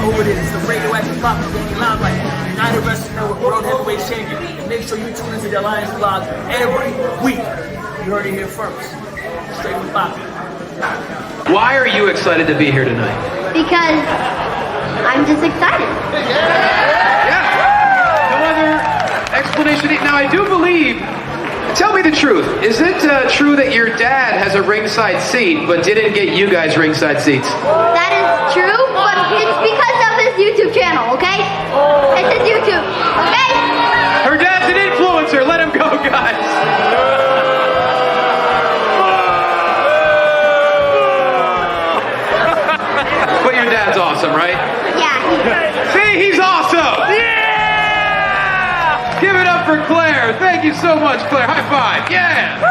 know who it is. The radioactive pop Danny Live like United Wrestling Network World Heavyweight Champion. And make sure you tune into the Alliance vlog every week. You heard it here first. Straight from Poppy. Why are you excited to be here tonight? Because I'm just excited. Yeah. No other explanation. Now, I do believe, tell me the truth. Is it true that your dad has a ringside seat but didn't get you guys ringside seats? That is true, but it's because of his YouTube channel, okay? It's his YouTube, okay? Her dad's an influencer. Let him go, guys. But your dad's awesome, right? Yeah. See, he's awesome! Yeah! Give it up for Claire. Thank you so much, Claire. High five. Yeah!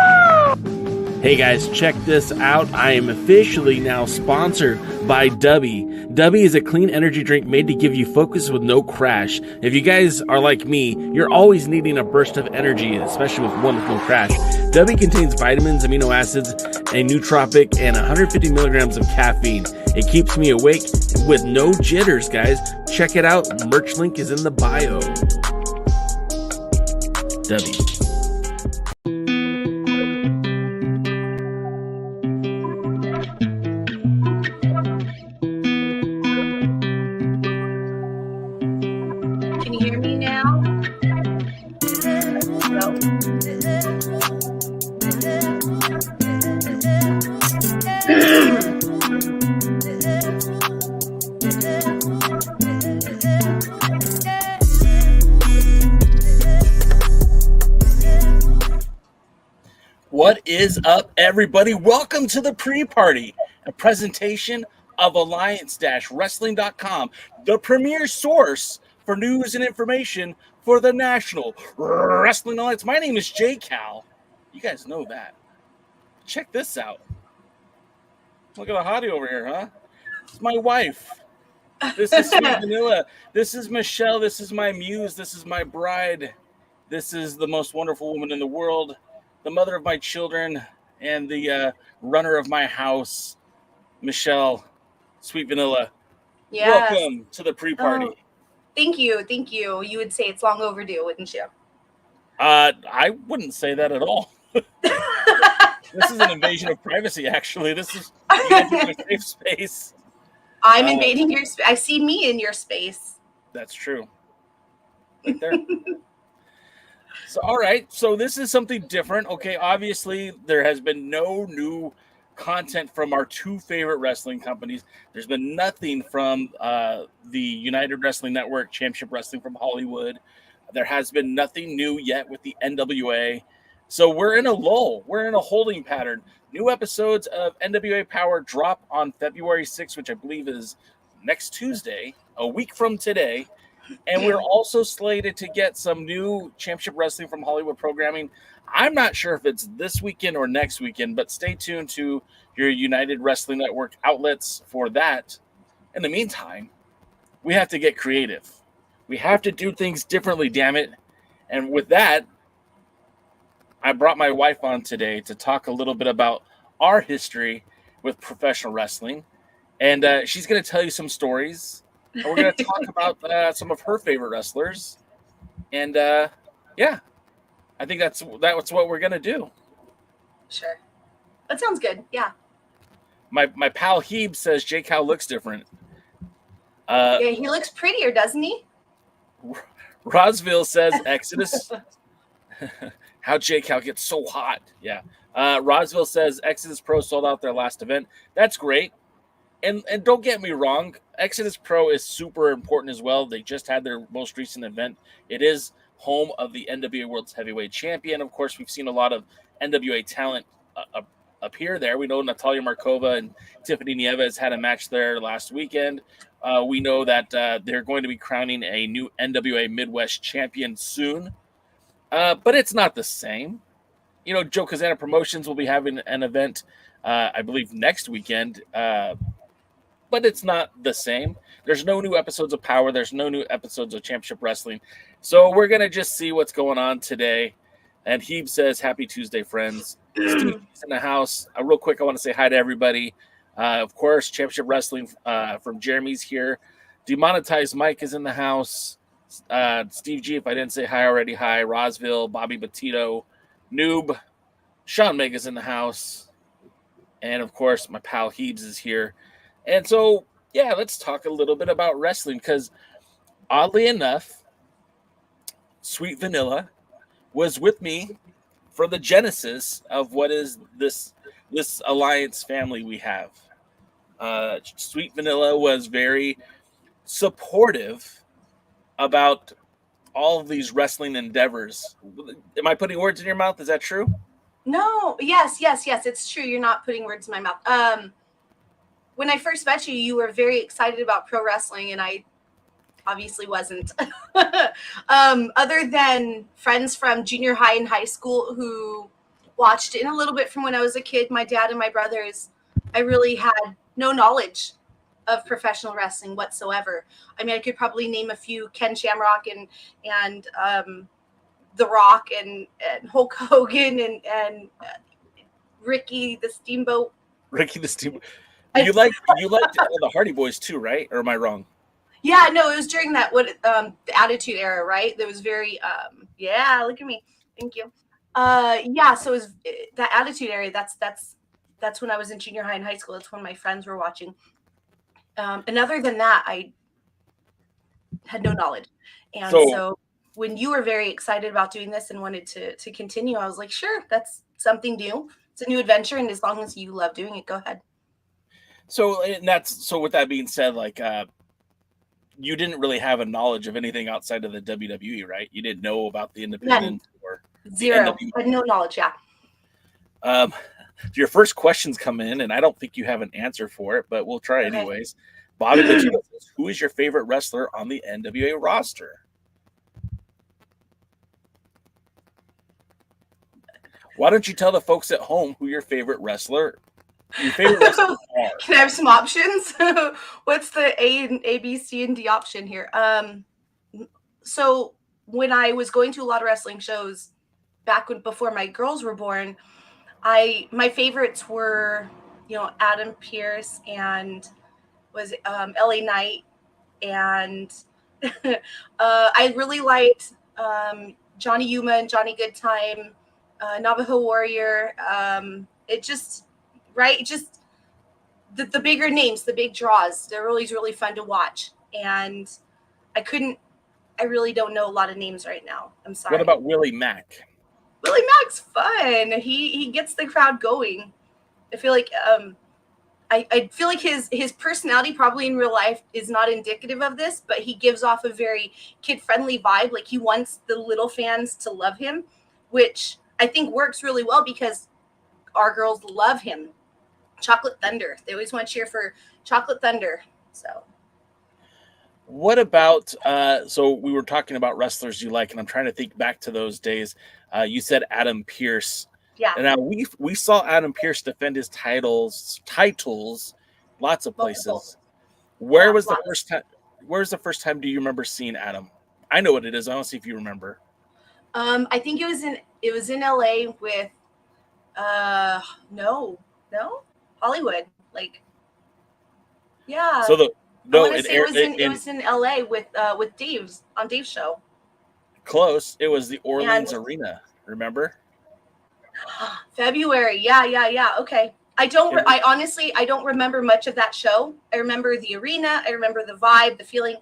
Hey guys, check this out. I am officially now sponsored by Dubby. Dubby is a clean energy drink made to give you focus with no crash. If you guys are like me, you're always needing a burst of energy, especially with one with no crash. Dubby contains vitamins, amino acids, a nootropic, and 150 milligrams of caffeine. It keeps me awake with no jitters, guys. Check it out. Merch link is in the bio. Dubby. Can you hear me now? No. What is up, everybody? Welcome to the pre-party, a presentation of Alliance-Wrestling.com, the premier source for news and information for the National Wrestling Alliance. My name is J Cal. You guys know that. Check this out. Look at the hottie over here, huh? This is my wife. This is Sweet Vanilla. This is Michelle. This is my muse. This is my bride. This is the most wonderful woman in the world, the mother of my children, and the runner of my house, Michelle, Sweet Vanilla. Yes. Welcome to the pre-party. Oh, thank you. Thank you. You would say it's long overdue, wouldn't you? I wouldn't say that at all. This is an invasion of privacy, actually. This is a safe space. I'm invading your space. I see me in your space. That's true. Right there. So, all right. So this is something different. Okay, obviously there has been no new content from our two favorite wrestling companies. There's been nothing from the United Wrestling Network, Championship Wrestling from Hollywood. There has been nothing new yet with the NWA. So we're in a lull. We're in a holding pattern. New episodes of NWA Power drop on February 6th, which I believe is next Tuesday, a week from today. And we're also slated to get some new Championship Wrestling from Hollywood programming. I'm not sure if it's this weekend or next weekend, but stay tuned to your United Wrestling Network outlets for that. In the meantime, we have to get creative. We have to do things differently, damn it. And with that, I brought my wife on today to talk a little bit about our history with professional wrestling. And she's going to tell you some stories. And we're going to talk about some of her favorite wrestlers. And yeah, I think that's what we're going to do. Sure. That sounds good. Yeah. My pal Hebe says J Cal looks different. Yeah, he looks prettier, doesn't he? Rosville says Exodus. How J Cal gets so hot. Yeah. Rosville says Exodus Pro sold out their last event. That's great. And don't get me wrong, Exodus Pro is super important as well. They just had their most recent event. It is home of the NWA World's Heavyweight Champion. Of course, we've seen a lot of NWA talent appear there. We know Natalia Markova and Tiffany Nieves had a match there last weekend. We know that they're going to be crowning a new NWA Midwest champion soon. But it's not the same. You know, Joe Kazana Promotions will be having an event, I believe, next weekend. But it's not the same. There's no new episodes of Power. There's no new episodes of Championship Wrestling. So we're going to just see what's going on today. And Hebe says, happy Tuesday, friends. Steve's in the house. Real quick, I want to say hi to everybody. Of course, Championship Wrestling from Jeremy's here. Demonetized Mike is in the house. Steve G, if I didn't say hi already, hi. Rosville, Bobby Batito, Noob, Sean Meg is in the house. And of course, my pal Heebs is here. And so, yeah, let's talk a little bit about wrestling because oddly enough, Sweet Vanilla was with me for the genesis of what is this alliance family we have. Sweet Vanilla was very supportive about all of these wrestling endeavors. Am I putting words in your mouth? Is that true? No, yes, it's true. You're not putting words in my mouth. When I first met you, you were very excited about pro wrestling, and I obviously wasn't. Other than friends from junior high and high school who watched it, and a little bit from when I was a kid, my dad and my brothers, I really had no knowledge of professional wrestling whatsoever. I mean, I could probably name a few: Ken Shamrock and The Rock and Hulk Hogan and Ricky the Steamboat. Ricky the Steamboat. You liked the Hardy Boys too, right? Or am I wrong? Yeah, no, it was during that the Attitude Era, right? There was very yeah, look at me. Thank you. Yeah, so it was that Attitude Era. That's when I was in junior high and high school. That's when my friends were watching. And other than that, I had no knowledge. And so when you were very excited about doing this and wanted to continue, I was like, sure, that's something new. It's a new adventure, and as long as you love doing it, go ahead. So with that being said, like you didn't really have a knowledge of anything outside of the WWE, right? You didn't know about the independent or zero. I had no knowledge, yeah. Your first questions come in, and I don't think you have an answer for it, but we'll try anyways. Bobby Batista says, who is your favorite wrestler on the NWA roster? Why don't you tell the folks at home who your favorite wrestlers are? Can I have some options? What's the A, B, C, and D option here? So when I was going to a lot of wrestling shows before my girls were born, my favorites were, Adam Pearce and was LA Knight, and I really liked Johnny Yuma and Johnny Goodtime, Navajo Warrior. Just the bigger names, the big draws. They're always really fun to watch, and I really don't know a lot of names right now. I'm sorry. What about Willie Mack? Willie Mack's fun. He gets the crowd going. I feel like I feel like his personality probably in real life is not indicative of this, but he gives off a very kid-friendly vibe. Like he wants the little fans to love him, which I think works really well because our girls love him. Chocolate Thunder. They always want to cheer for Chocolate Thunder. So what about so we were talking about wrestlers you like, and I'm trying to think back to those days. You said Adam Pearce. Yeah. And now we saw Adam Pearce defend his titles lots of places. Where's the first time do you remember seeing Adam? I know what it is. I don't see if you remember. I think it was in LA with no Hollywood, like, yeah. So it was in LA with Dave's on Dave's show. Close. It was the Orleans Arena. Remember? February. Yeah. Okay. I honestly don't remember much of that show. I remember the arena. I remember the vibe, the feeling.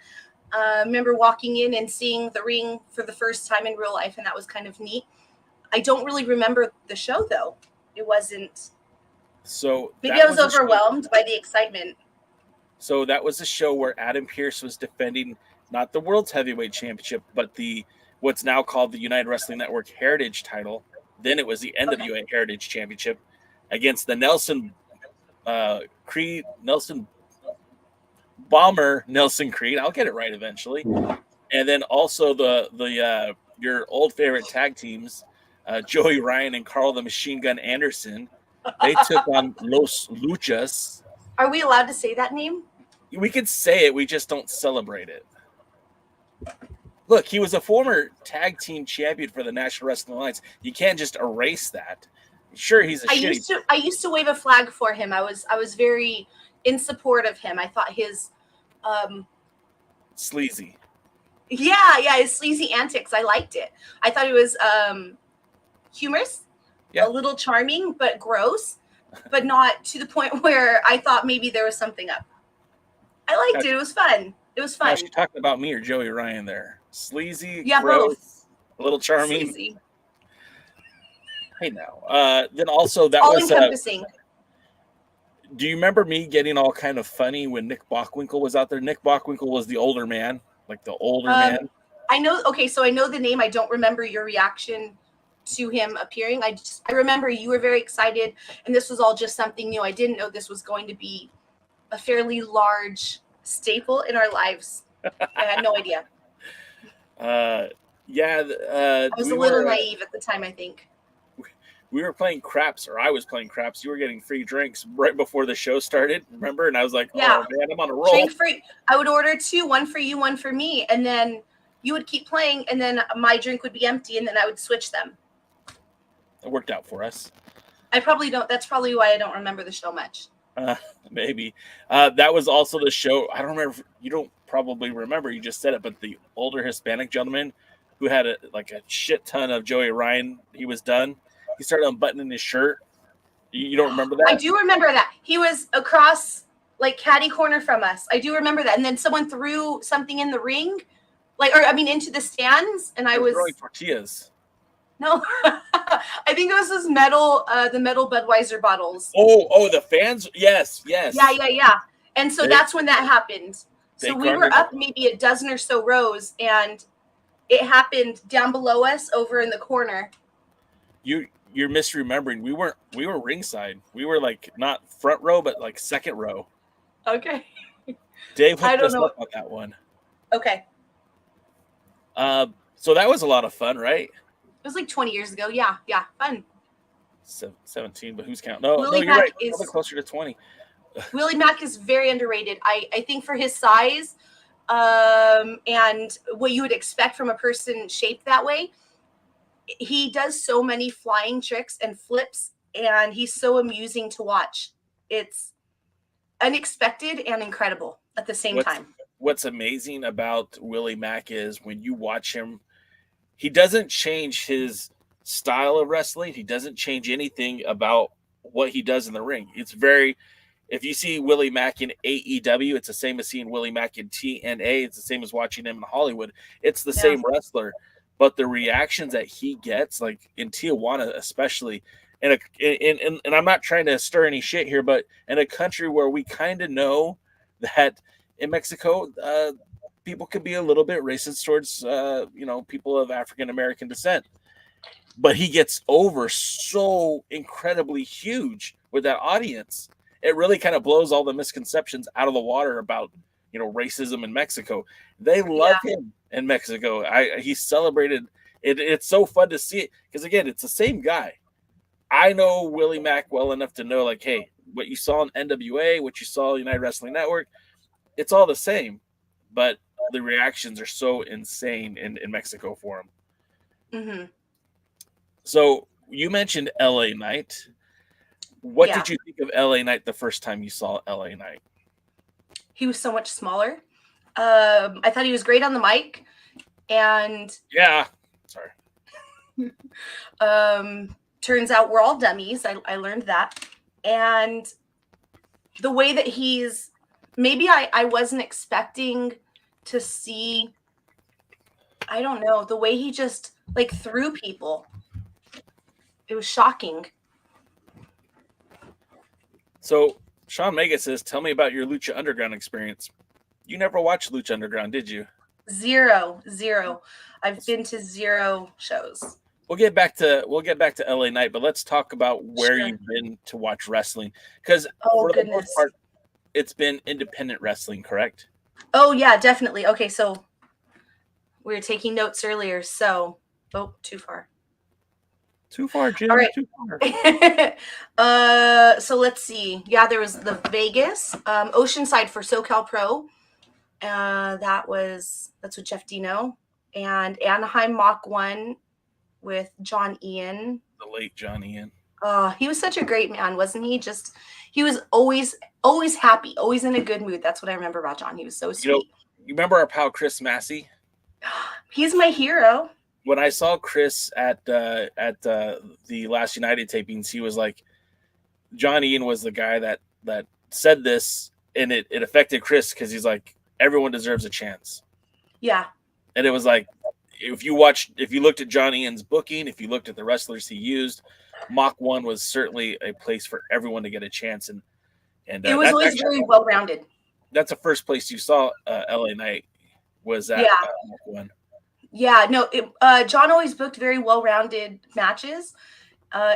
I remember walking in and seeing the ring for the first time in real life, and that was kind of neat. I don't really remember the show though. It wasn't. So maybe I was overwhelmed by the excitement. So that was a show where Adam Pearce was defending not the World's Heavyweight Championship, but what's now called the United Wrestling Network Heritage title. Then it was the NWA Heritage Championship against the Nelson Creed. I'll get it right eventually. And then also your old favorite tag teams, Joey Ryan and Carl the Machine Gun Anderson. They took on Los Luchas. Are we allowed to say that name? We could say it. We just don't celebrate it. Look, he was a former tag team champion for the National Wrestling Alliance. You can't just erase that. Sure, he's a shitty. I used to wave a flag for him. I was very in support of him. I thought his sleazy. Yeah, his sleazy antics. I liked it. I thought it was humorous, Yeah. a little charming, but gross, but not to the point where I thought maybe there was something up. I liked it. It was fun. It was fun. Now, she talking about me or Joey Ryan there? Sleazy, Yeah, gross, both. a little charming. Sleazy. Hey, now. Then also that All was. encompassing. Do you remember me getting all kind of funny when Nick Bockwinkel was out there? Nick Bockwinkel was the older man, like the older man. I know. Okay, so I know the name. I don't remember your reaction to him appearing. I remember you were very excited, and this was all just something new. I didn't know this was going to be a fairly large staple in our lives. I had no idea. Yeah. I was a little naive at the time, I think. We were playing craps, or I was playing craps. You were getting free drinks right before the show started, remember? And I was like, yeah. Oh, man, I'm on a roll. Drink free. I would order 2, one for you, one for me. And then you would keep playing, and then my drink would be empty, and then I would switch them. It worked out for us. I probably don't. That's probably why I don't remember the show much. Maybe. That was also the show. I don't remember. You don't probably remember. You just said it, but the older Hispanic gentleman who had a shit ton of Joey Ryan, he was done. He started unbuttoning his shirt. You don't remember that? I do remember that. He was across, like, catty corner from us. I do remember that. And then someone threw something in the ring, into the stands, and I was throwing tortillas. No, I think it was this the metal Budweiser bottles. Oh, the fans? Yes. Yeah. And so that's when that happened. So we were up maybe a dozen or so rows, and it happened down below us over in the corner. You're misremembering. We were ringside. We were like not front row, but like second row. Okay. Dave hooked us up on that one. Okay. So that was a lot of fun, right? It was like 20 years ago. Yeah, fun. 17, but who's counting? No, Willie you're Mack right. We're probably closer to 20. Willie Mack is very underrated. I think for his size, and what you would expect from a person shaped that way, he does so many flying tricks and flips, and he's so amusing to watch. It's unexpected and incredible at the same time. What's amazing about Willie Mack is when you watch him, he doesn't change his style of wrestling. He doesn't change anything about what he does in the ring. If you see Willie Mack in AEW, it's the same as seeing Willie Mack in TNA. It's the same as watching him in Hollywood. It's the same wrestler, but the reactions that he gets, like in Tijuana especially, and I'm not trying to stir any shit here, but in a country where we kind of know that in Mexico, people can be a little bit racist towards, people of African American descent. But he gets over so incredibly huge with that audience. It really kind of blows all the misconceptions out of the water about, racism in Mexico. They love him in Mexico. He celebrated it. It's so fun to see it because, again, it's the same guy. I know Willie Mack well enough to know, like, hey, what you saw in NWA, what you saw United Wrestling Network, it's all the same. But the reactions are so insane in Mexico for him. Mm-hmm. So you mentioned LA Knight. What did you think of LA Knight the first time you saw LA Knight? He was so much smaller. I thought he was great on the mic. And turns out we're all dummies. I learned that. And the way that maybe I wasn't expecting to see, I don't know, the way he just threw people. It was shocking. So Sean Mega says, tell me about your Lucha Underground experience. You never watched Lucha Underground, did you? Zero. I've been to 0 shows. We'll get back to LA Knight, but let's talk about where you've been to watch wrestling. Because for the most part, it's been independent wrestling, correct? Oh, yeah, definitely. Okay, so we were taking notes earlier. So, too far. Too far, Jim. All right. Too far. So let's see. Yeah, there was the Vegas, Oceanside for SoCal Pro. That's with Jeff Dino, and Anaheim Mach 1 with John Ian. The late John Ian. He was such a great man, wasn't he? He was always happy, always in a good mood. That's what I remember about John. He was so sweet. you remember our pal Chris Massey? He's my hero. When I saw Chris at the last United tapings, he was like, John Ian was the guy that said this, and it affected Chris because he's like, everyone deserves a chance. Yeah. And it was like, if you looked at John Ian's booking, if you looked at the wrestlers he used, Mach 1 was certainly a place for everyone to get a chance. And it was always very well-rounded. That's the first place you saw LA Knight was at Mach 1. Yeah, no, John always booked very well-rounded matches.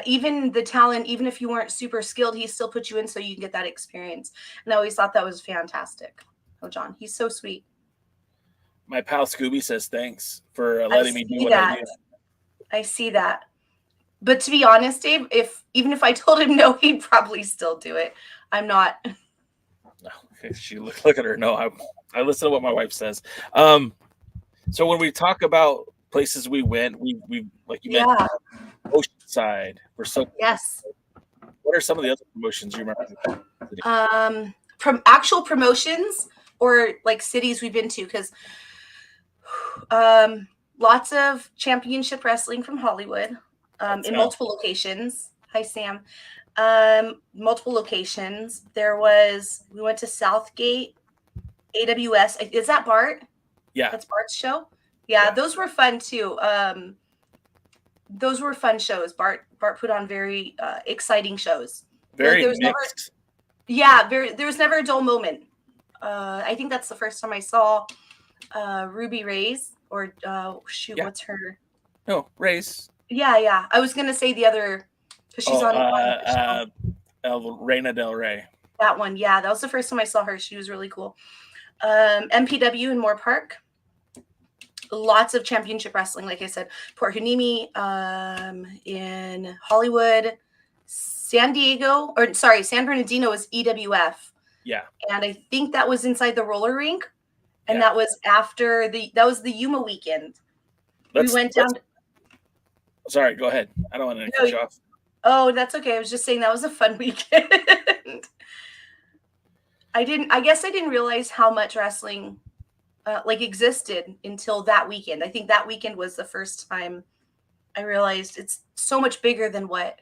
Even the talent, even if you weren't super skilled, he still put you in so you can get that experience. And I always thought that was fantastic. Oh, John, he's so sweet. My pal Scooby says thanks for letting me do what I do. I see that. But to be honest, Dave, even if I told him no, he'd probably still do it. I'm not. No, she look at her. No, I listen to what my wife says. So when we talk about places we went, we like you mentioned, Oceanside. We're so yes. What are some of the other promotions you remember? From actual promotions or like cities we've been to, because lots of championship wrestling from Hollywood in multiple locations. Hi, Sam. Multiple locations. We went to Southgate, AWS. Is that Bart? Yeah. That's Bart's show. Yeah, those were fun too. Those were fun shows. Bart put on very exciting shows. Very there was mixed. there was never a dull moment. I think that's the first time I saw Ruby Reyes or what's her? No, Reyes. Yeah. I was gonna say the other because she's on Reina Del Rey. That one, yeah, that was the first time I saw her. She was really cool. MPW in Moore Park. Lots of championship wrestling, like I said. Port Hueneme, in Hollywood, San Bernardino was EWF. Yeah. And I think that was inside the roller rink. And that was that was the Yuma weekend. We went down. Sorry, go ahead. I don't want to cut you off. Oh, that's okay. I was just saying that was a fun weekend. I guess I didn't realize how much wrestling existed until that weekend. I think that weekend was the first time I realized it's so much bigger than what.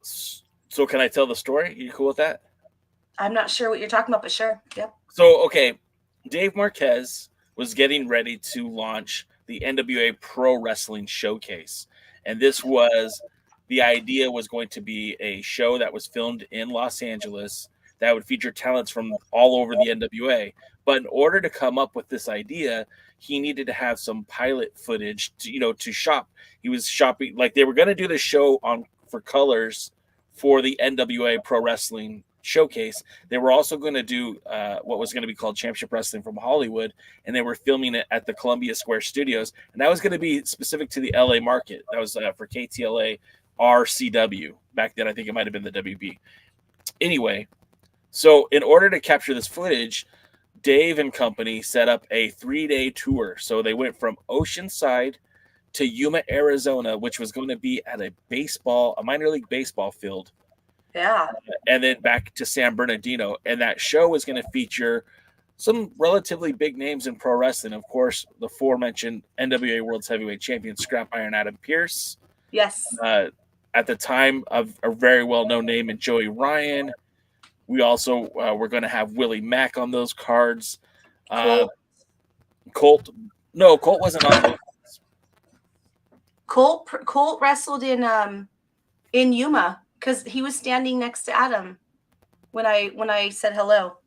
So can I tell the story? You cool with that? I'm not sure what you're talking about, but sure. Yep. So, okay. Dave Marquez was getting ready to launch the NWA Pro Wrestling Showcase. And the idea was going to be a show that was filmed in Los Angeles that would feature talents from all over the NWA. But in order to come up with this idea, he needed to have some pilot footage to shop. He was shopping, like they were going to do the show for colors for the NWA Pro Wrestling Showcase. They were also going to do what was going to be called Championship Wrestling from Hollywood, and they were filming it at the Columbia Square Studios. And that was going to be specific to the LA market. That was for KTLA RCW. Back then, I think it might have been the WB. Anyway, so in order to capture this footage, Dave and company set up a 3-day tour. So they went from Oceanside to Yuma, Arizona, which was going to be at a minor league baseball field. Yeah. And then back to San Bernardino. And that show was going to feature some relatively big names in pro wrestling. Of course, the aforementioned NWA World's Heavyweight Champion Scrap Iron Adam Pearce. Yes. At the time, of a very well-known name in Joey Ryan. We also were going to have Willie Mack on those cards. Colt wasn't on those. Colt wrestled in Yuma because he was standing next to Adam when I said hello.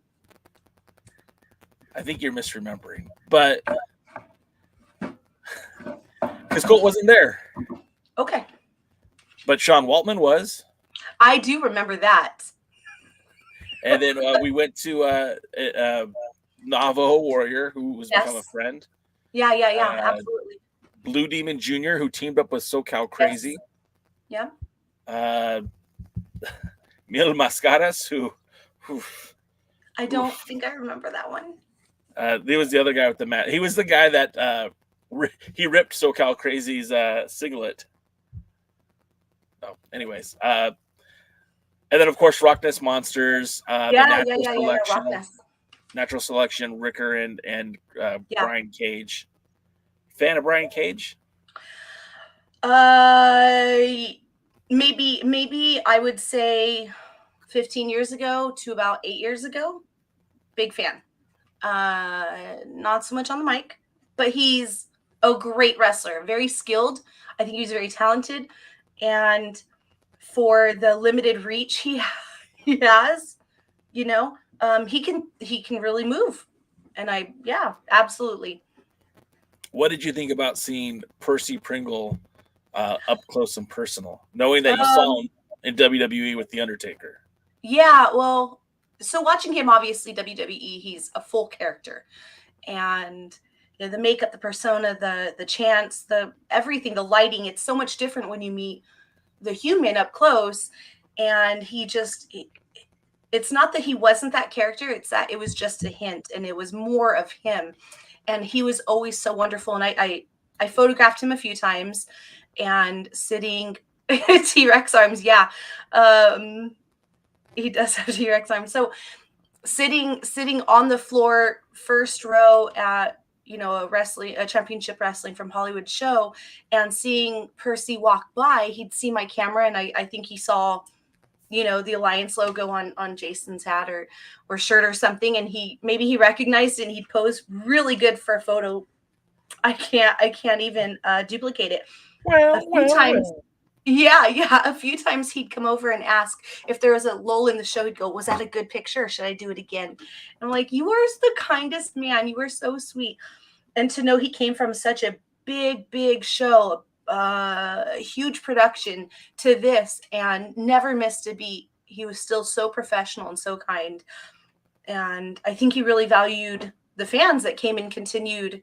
I think you're misremembering, but because Colt wasn't there. Okay. But Sean Waltman was. I do remember that. And then we went to Navajo Warrior, who was become a friend. Yeah, absolutely. Blue Demon Jr., who teamed up with SoCal Crazy. Yes. Yeah. Mil Mascaras, who I don't think I remember that one. He was the other guy with the mat. He was the guy that he ripped SoCal Crazy's singlet. Oh, anyways. And then, of course, Rock Ness Monsters. The Natural Selection. Rock Ness. Natural Selection, Ricker and Yeah. Brian Cage. Fan of Brian Cage? Maybe I would say 15 years ago to about 8 years ago. Big fan. Not so much on the mic, but he's a great wrestler, very skilled. I think he's very talented, and for the limited reach he has, you know, he can really move. And absolutely. What did you think about seeing Percy Pringle up close and personal, knowing that you saw him in WWE with The Undertaker? Yeah, well, so watching him, obviously WWE, he's a full character, and you know, the makeup, the persona, the chants, the everything, the lighting, it's so much different when you meet the human up close. And it's not that he wasn't that character, it's that it was just a hint, and it was more of him. And he was always so wonderful. And I photographed him a few times, and sitting T-Rex arms. Yeah. He does have T-Rex arms. So sitting on the floor, first row at, you know, a championship wrestling from Hollywood show, and seeing Percy walk by, he'd see my camera, and I think he saw, you know, the Alliance logo on Jason's hat or shirt or something, and maybe he recognized it, and he'd pose really good for a photo. I can't even duplicate it. A few times he'd come over and ask if there was a lull in the show. He'd go, "Was that a good picture, or should I do it again?" And I'm like, "You are the kindest man. You were so sweet." And to know he came from such a big show, huge production, to this, and never missed a beat. He was still so professional and so kind. And I think he really valued the fans that came and continued,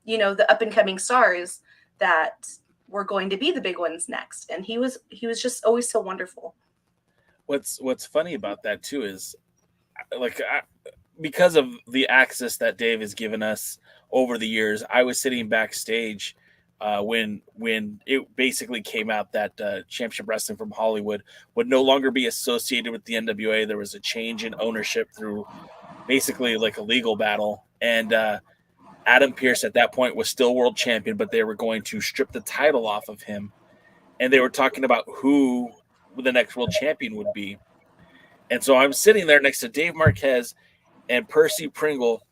you know, the up and coming stars that were going to be the big ones next. And he was just always so wonderful. What's funny about that too is, like, because of the access that Dave has given us over the years, I was sitting backstage when it basically came out that Championship Wrestling from Hollywood would no longer be associated with the NWA. There was a change in ownership through basically like a legal battle, and Adam Pearce at that point was still world champion, but they were going to strip the title off of him, and they were talking about who the next world champion would be. And so I'm sitting there next to Dave Marquez and Percy Pringle,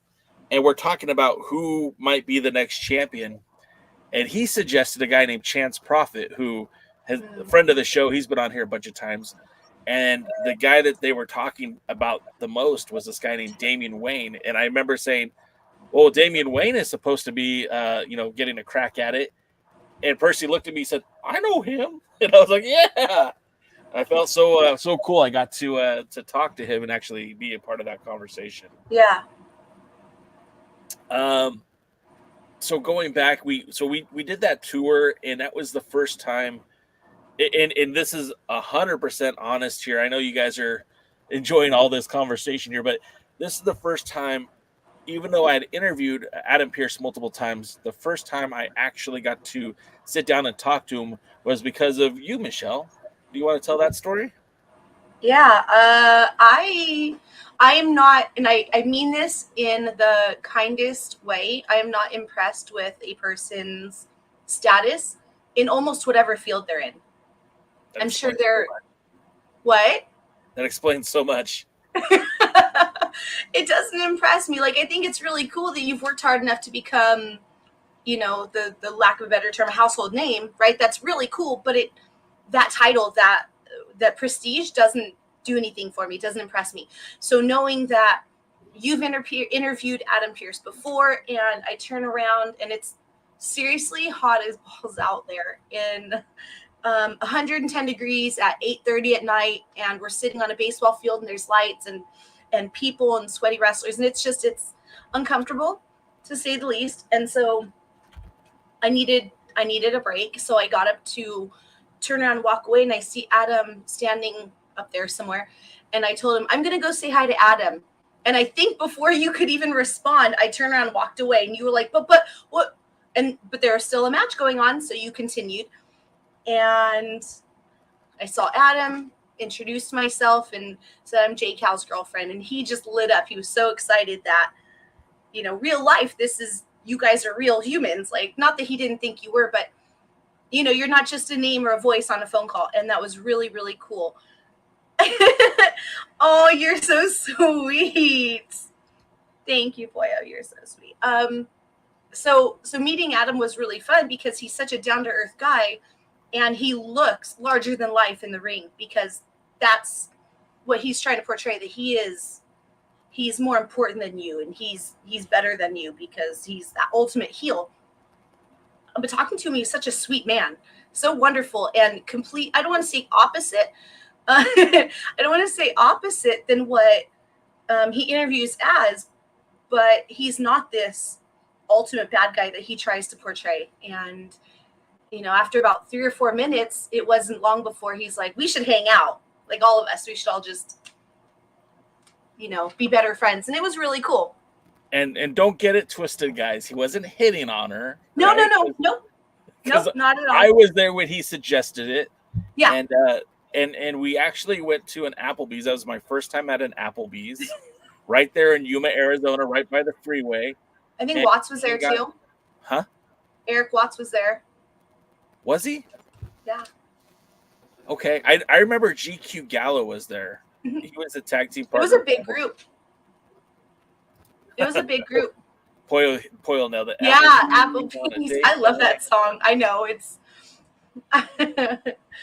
and we're talking about who might be the next champion. And he suggested a guy named Chance Prophet, who is a friend of the show. He's been on here a bunch of times. And the guy that they were talking about the most was this guy named Damian Wayne. And I remember saying, "Well, Damian Wayne is supposed to be, getting a crack at it." And Percy looked at me and said, "I know him." And I was like, "Yeah." I felt so cool. I got to talk to him and actually be a part of that conversation. Yeah. So going back, we did that tour, and that was the first time. And this is 100% honest here. I know you guys are enjoying all this conversation here, but this is the first time, even though I had interviewed Adam Pearce multiple times, the first time I actually got to sit down and talk to him was because of you, Michelle. Do you want to tell that story? Yeah, I am not, and I mean this in the kindest way, I am not impressed with a person's status in almost whatever field they're in. I'm sure they're, what? That explains so much. It doesn't impress me. Like, I think it's really cool that you've worked hard enough to become, you know, the lack of a better term, household name, right? That's really cool, but that title, that prestige doesn't do anything for me. It doesn't impress me. So knowing that you've interviewed Adam Pearce before, and I turn around and it's seriously hot as balls out there in 110 degrees at 8:30 at night, and we're sitting on a baseball field and there's lights and people and sweaty wrestlers, and it's uncomfortable to say the least. And so I needed a break. So I got up to turn around and walk away, and I see Adam standing up there somewhere, and I told him, "I'm gonna go say hi to Adam." And I think before you could even respond, I turned around and walked away, and you were like, but what? But there was still a match going on, so you continued. And I saw Adam. introduced myself and said I'm J Cal's girlfriend, and he just lit up. He was so excited that, you know, real life, you guys are real humans. Like, not that he didn't think you were, but, you know, you're not just a name or a voice on a phone call. And that was really, really cool. Oh, you're so sweet. Thank you, Boyo. You're so sweet. So meeting Adam was really fun because he's such a down-to-earth guy, and he looks larger than life in the ring, because that's what he's trying to portray, that he's more important than you, and he's better than you because he's that ultimate heel. But talking to him, he's such a sweet man, so wonderful and complete. I don't want to say opposite. I don't want to say opposite than what he interviews as, but he's not this ultimate bad guy that he tries to portray. And, you know, after about 3 or 4 minutes, it wasn't long before he's like, we should hang out. Like, all of us, we should all just, you know, be better friends. And it was really cool. And don't get it twisted, guys. He wasn't hitting on her. No, right? Nope, not at all. I was there when he suggested it. Yeah. And we actually went to an Applebee's. That was my first time at an Applebee's, right there in Yuma, Arizona, right by the freeway. I think Watts was there too. Huh? Eric Watts was there. Was he? Yeah. Okay. I remember GQ Gallo was there. He was a tag team partner. It was a big group. It was a big group. Poyo nailed it. Yeah, Applebee's. I love that song. I know, it's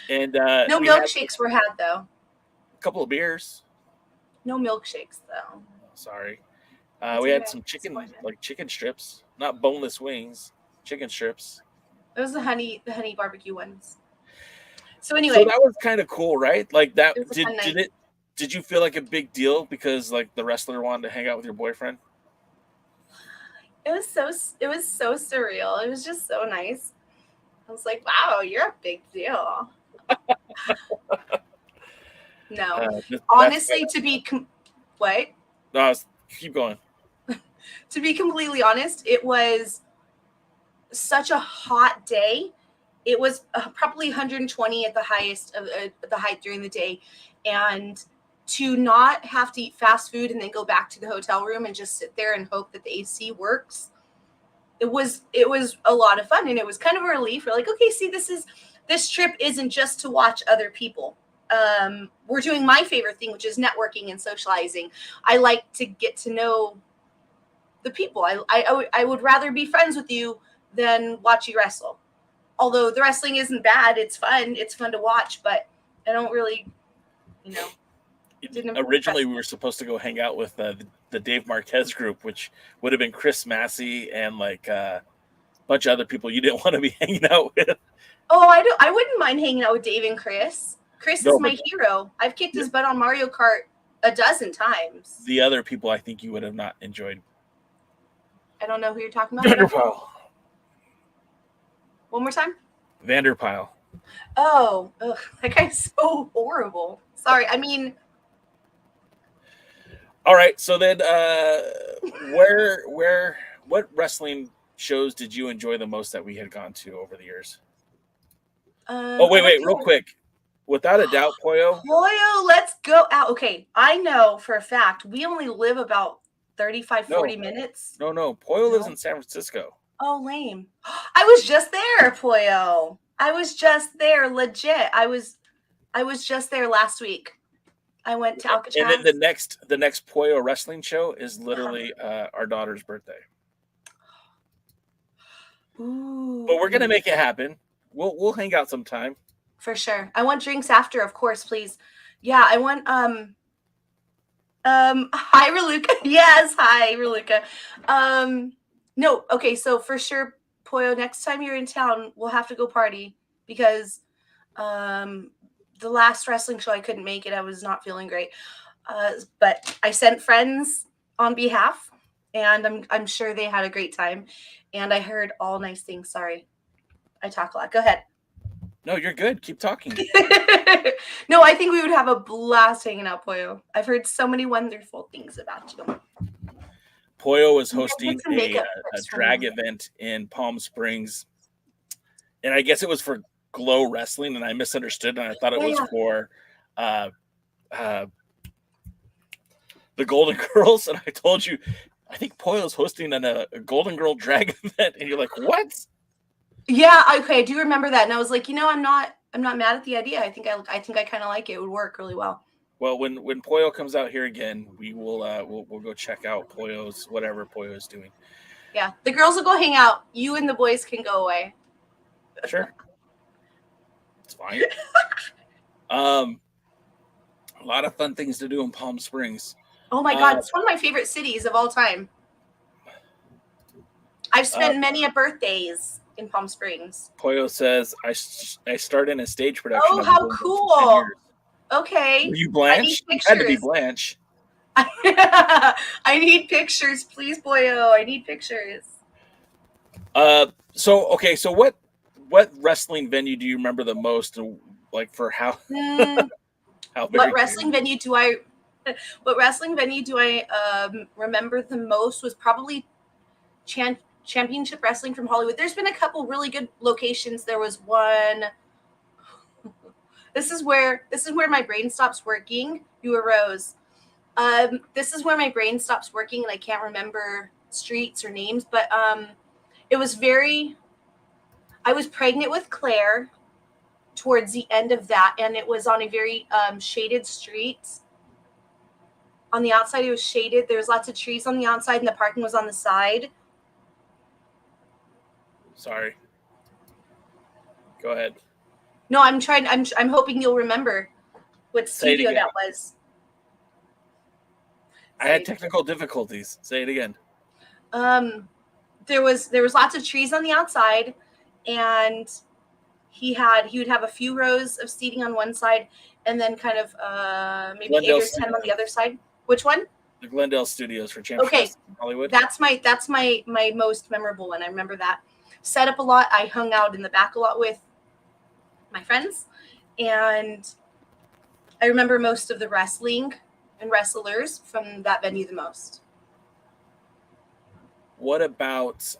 and no milkshakes were had though. A couple of beers. No milkshakes though. Sorry. We had some chicken, like chicken strips, not boneless wings, chicken strips. It was the honey barbecue ones. So anyway, so that was kind of cool, right? Like that. Did you feel like a big deal because like the wrestler wanted to hang out with your boyfriend? It was so surreal. It was just so nice. I was like, wow, you're a big deal. No, honestly, to be what? No, keep going. To be completely honest, it was such a hot day. It was probably 120 at the highest of the height during the day, and to not have to eat fast food and then go back to the hotel room and just sit there and hope that the AC works. It was a lot of fun, and it was kind of a relief. We're like, okay, see, this trip isn't just to watch other people. We're doing my favorite thing, which is networking and socializing. I like to get to know the people. I would rather be friends with you than watch you wrestle. Although the wrestling isn't bad, it's fun. It's fun to watch, but I don't really, you know. Originally, we were supposed to go hang out with the Dave Marquez group, which would have been Chris Massey and like a bunch of other people you didn't want to be hanging out with. Oh, I wouldn't mind hanging out with Dave and Chris. Chris is my hero. I've kicked his butt on Mario Kart a dozen times. The other people I think you would have not enjoyed. I don't know who you're talking about. Vanderpyle. One more time. Vanderpyle. Oh, ugh, that guy's so horrible. Sorry, I mean. All right, so then, what wrestling shows did you enjoy the most that we had gone to over the years? Wait, real quick. Without a doubt, Poyo. Poyo, let's go out. Okay, I know for a fact we only live about 40 minutes. No. Poyo lives in San Francisco. Oh, lame. I was just there, Poyo. I was just there, legit. I was just there last week. I went to Alcatraz. And then the next Poyo wrestling show is literally our daughter's birthday. Ooh. But we're gonna make it happen. We'll hang out sometime. For sure. I want drinks after, of course, please. Yeah, I want hi Reluca. Yes, hi Reluca. No, okay, so for sure, Poyo, next time you're in town, we'll have to go party because the last wrestling show I couldn't make it. I was not feeling great. But I sent friends on behalf, and I'm sure they had a great time. And I heard all nice things. Sorry, I talk a lot. Go ahead. No, you're good. Keep talking. No, I think we would have a blast hanging out, Poyo. I've heard so many wonderful things about you. Poyo was hosting a drag event in Palm Springs, and I guess it was for Glow Wrestling, and I misunderstood, and I thought it was for uh, the Golden Girls, and I told you, I think Pollo's hosting a Golden Girl drag event, and you're like, what? Yeah, okay, I do remember that, and I was like, I'm not mad at the idea. I think I kind of like it. It would work really well. Well, when Pollo comes out here again, we will we'll go check out Pollo's whatever Pollo is doing. Yeah, the girls will go hang out. You and the boys can go away. Sure, it's fine. A lot of fun things to do in Palm Springs. Oh my God, it's one of my favorite cities of all time. I've spent many a birthdays in Palm Springs. Pollo says, I started in a stage production. Oh, how cool. Okay. Were you Blanche? I need Had to be pictures. Blanche. I need pictures, please, Boyo. I need pictures. So what wrestling venue do you remember the most? Like for how What wrestling venue do I remember the most was probably Championship Wrestling from Hollywood. There's been a couple really good locations. There was one. This is where my brain stops working. You arose. This is where my brain stops working, and I can't remember streets or names. But it was I was pregnant with Claire towards the end of that, and it was on a very shaded street. On the outside, it was shaded. There was lots of trees on the outside, and the parking was on the side. Sorry. Go ahead. No, I'm hoping you'll remember what studio that was. I had technical difficulties. Say it again. There was lots of trees on the outside, and he would have a few rows of seating on one side, and then kind of maybe Glendale 8 or 10 on the other side. Which one? The Glendale Studios for Championship in Hollywood. That's my most memorable one. I remember that. Set up a lot. I hung out in the back a lot with my friends, and I remember most of the wrestling and wrestlers from that venue the most. What about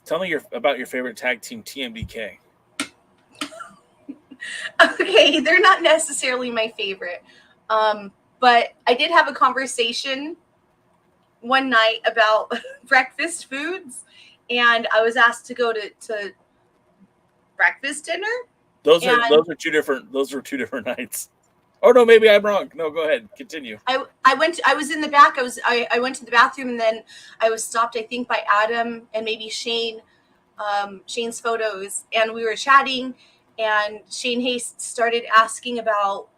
tell me about your favorite tag team, TMDK? Okay, they're not necessarily my favorite, but I did have a conversation one night about breakfast foods, and I was asked to go to breakfast dinner. Those were two different nights. Oh no, maybe I'm wrong. No, go ahead. Continue. I was in the back. I went to the bathroom, and then I was stopped, I think, by Adam and maybe Shane, Shane's photos, and we were chatting, and Shane Hayes started asking about,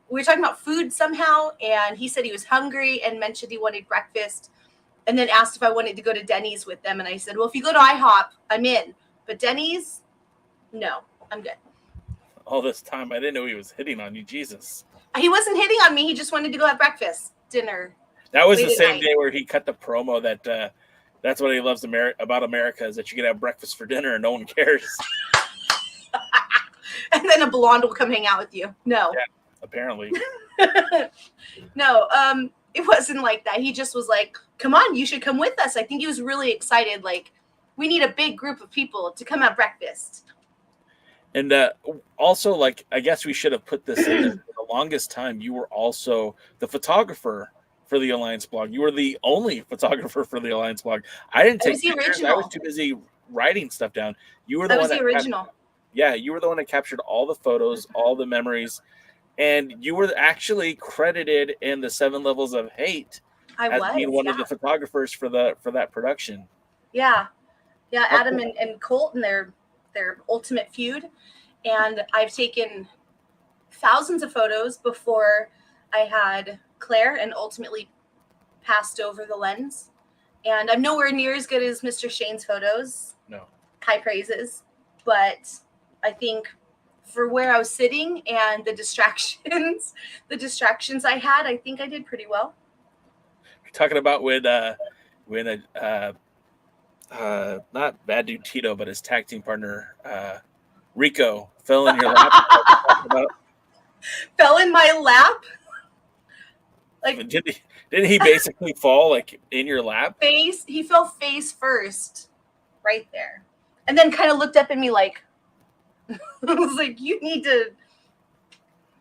we were talking about food somehow, and he said he was hungry and mentioned he wanted breakfast, and then asked if I wanted to go to Denny's with them, and I said, well, if you go to IHOP, I'm in, but Denny's, no, I'm good. All this time, I didn't know he was hitting on you. Jesus. He wasn't hitting on me. He just wanted to go have breakfast, dinner. That was the same day where he cut the promo that that's what he loves about America, is that you can have breakfast for dinner and no one cares. And then a blonde will come hang out with you. No. Yeah, apparently. No, it wasn't like that. He just was like, come on, you should come with us. I think he was really excited. Like, we need a big group of people to come have breakfast. And also, like, I guess we should have put this in. For the longest time, you were also the photographer for the Alliance blog. You were the only photographer for the Alliance blog. I didn't take pictures. I was too busy writing stuff down. You were the one that original. You were the one that captured all the photos, all the memories, and you were actually credited in the 7 Levels of Hate as being one of the photographers for that production. Yeah, Adam and Colt and their ultimate feud. And I've taken thousands of photos before I had Claire and ultimately passed over the lens. And I'm nowhere near as good as Mr. Shane's photos. No. High praises. But I think for where I was sitting and the distractions I had, I think I did pretty well. You're talking about when not Bad Dude Tito, but his tag team partner, Rico, fell in your lap. Fell in my lap? Like, didn't he basically fall like in your lap? He fell face first, right there. And then kind of looked up at me like, I was like, you need to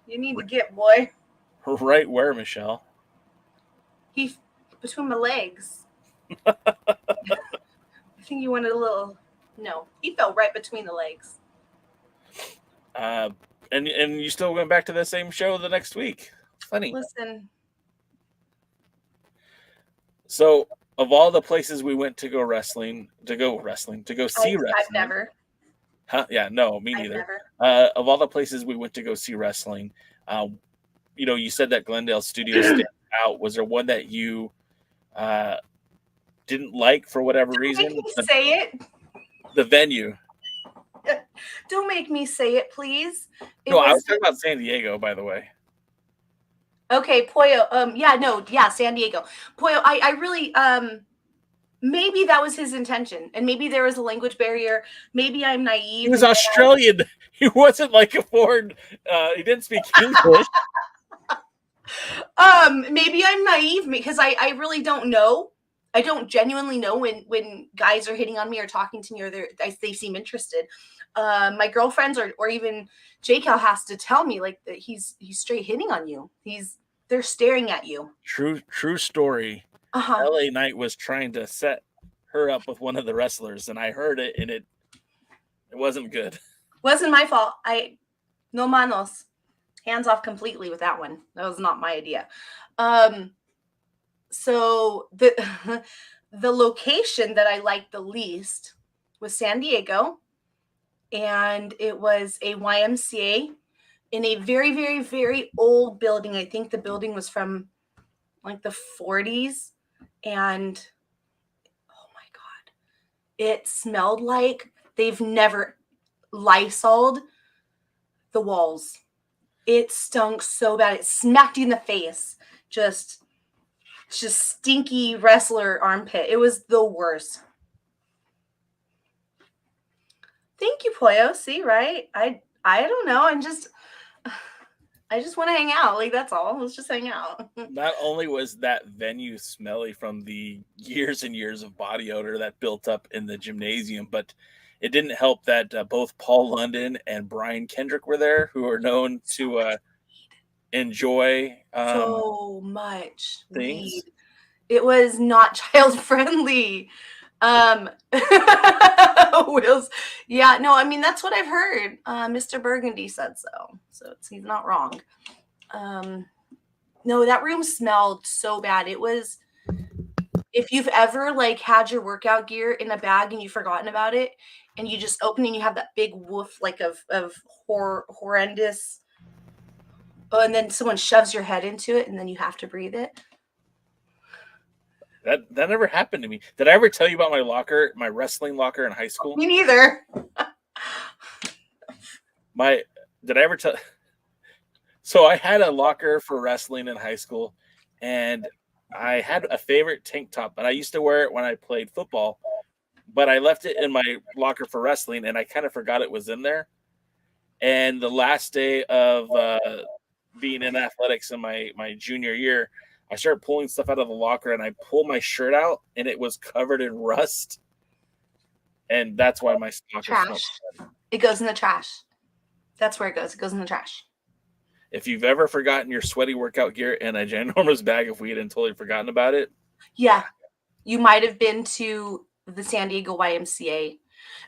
You need to get, boy. Right where, Michelle? He between my legs. I think you wanted a little. No, he fell right between the legs. And you still went back to the same show the next week. Funny. Listen. So, of all the places we went to go see wrestling. I've never. Huh? Yeah, no, me I've neither. never. Of all the places we went to go see wrestling, you said that Glendale Studios stands out. Was there one that you didn't like for whatever reason? Don't make me say it. The venue. Don't make me say it, please. I was talking about San Diego, by the way. Okay, Pollo. San Diego. Pollo, I really maybe that was his intention, and maybe there was a language barrier. Maybe I'm naive. He was Australian. He wasn't like a foreign. He didn't speak English. Maybe I'm naive because I really don't know. I don't genuinely know when guys are hitting on me or talking to me or they seem interested. My girlfriends or even J-Cal has to tell me like that he's straight hitting on you. They're staring at you. True story. LA Knight was trying to set her up with one of the wrestlers, and I heard it, and it wasn't good. Wasn't my fault. No manos. Hands off completely with that one. That was not my idea. So the location that I liked the least was San Diego, and it was a YMCA in a very, very, very old building. I think the building was from like the 40s, and oh my God, it smelled like they've never Lysoled the walls. It stunk so bad. It smacked you in the face. Just stinky wrestler armpit. It was the worst. Thank you, Pollo. See, right? I don't know. I just want to hang out. Like, that's all. Let's just hang out. Not only was that venue smelly from the years and years of body odor that built up in the gymnasium, but it didn't help that both Paul London and Brian Kendrick were there, who are known to enjoy so much things. Weed. It was not child friendly. Will's, yeah, no, I mean that's what I've heard. Mr. Burgundy said so, he's not wrong. No, that room smelled so bad. It was, if you've ever like had your workout gear in a bag and you've forgotten about it, and you just open and you have that big woof like of horrendous, and then someone shoves your head into it and then you have to breathe it. That never happened to me. Did I ever tell you about my locker, my wrestling locker in high school? Me neither. Did I ever tell? So I had a locker for wrestling in high school, and I had a favorite tank top, and I used to wear it when I played football, but I left it in my locker for wrestling, and I kind of forgot it was in there. And the last day of being in athletics in my junior year, I started pulling stuff out of the locker, and I pulled my shirt out, and it was covered in rust. And that's why my locker trash. It goes in the trash. That's where it goes. It goes in the trash. If you've ever forgotten your sweaty workout gear in a ginormous bag of weed and totally forgotten about it. Yeah. You might have been to the San Diego YMCA.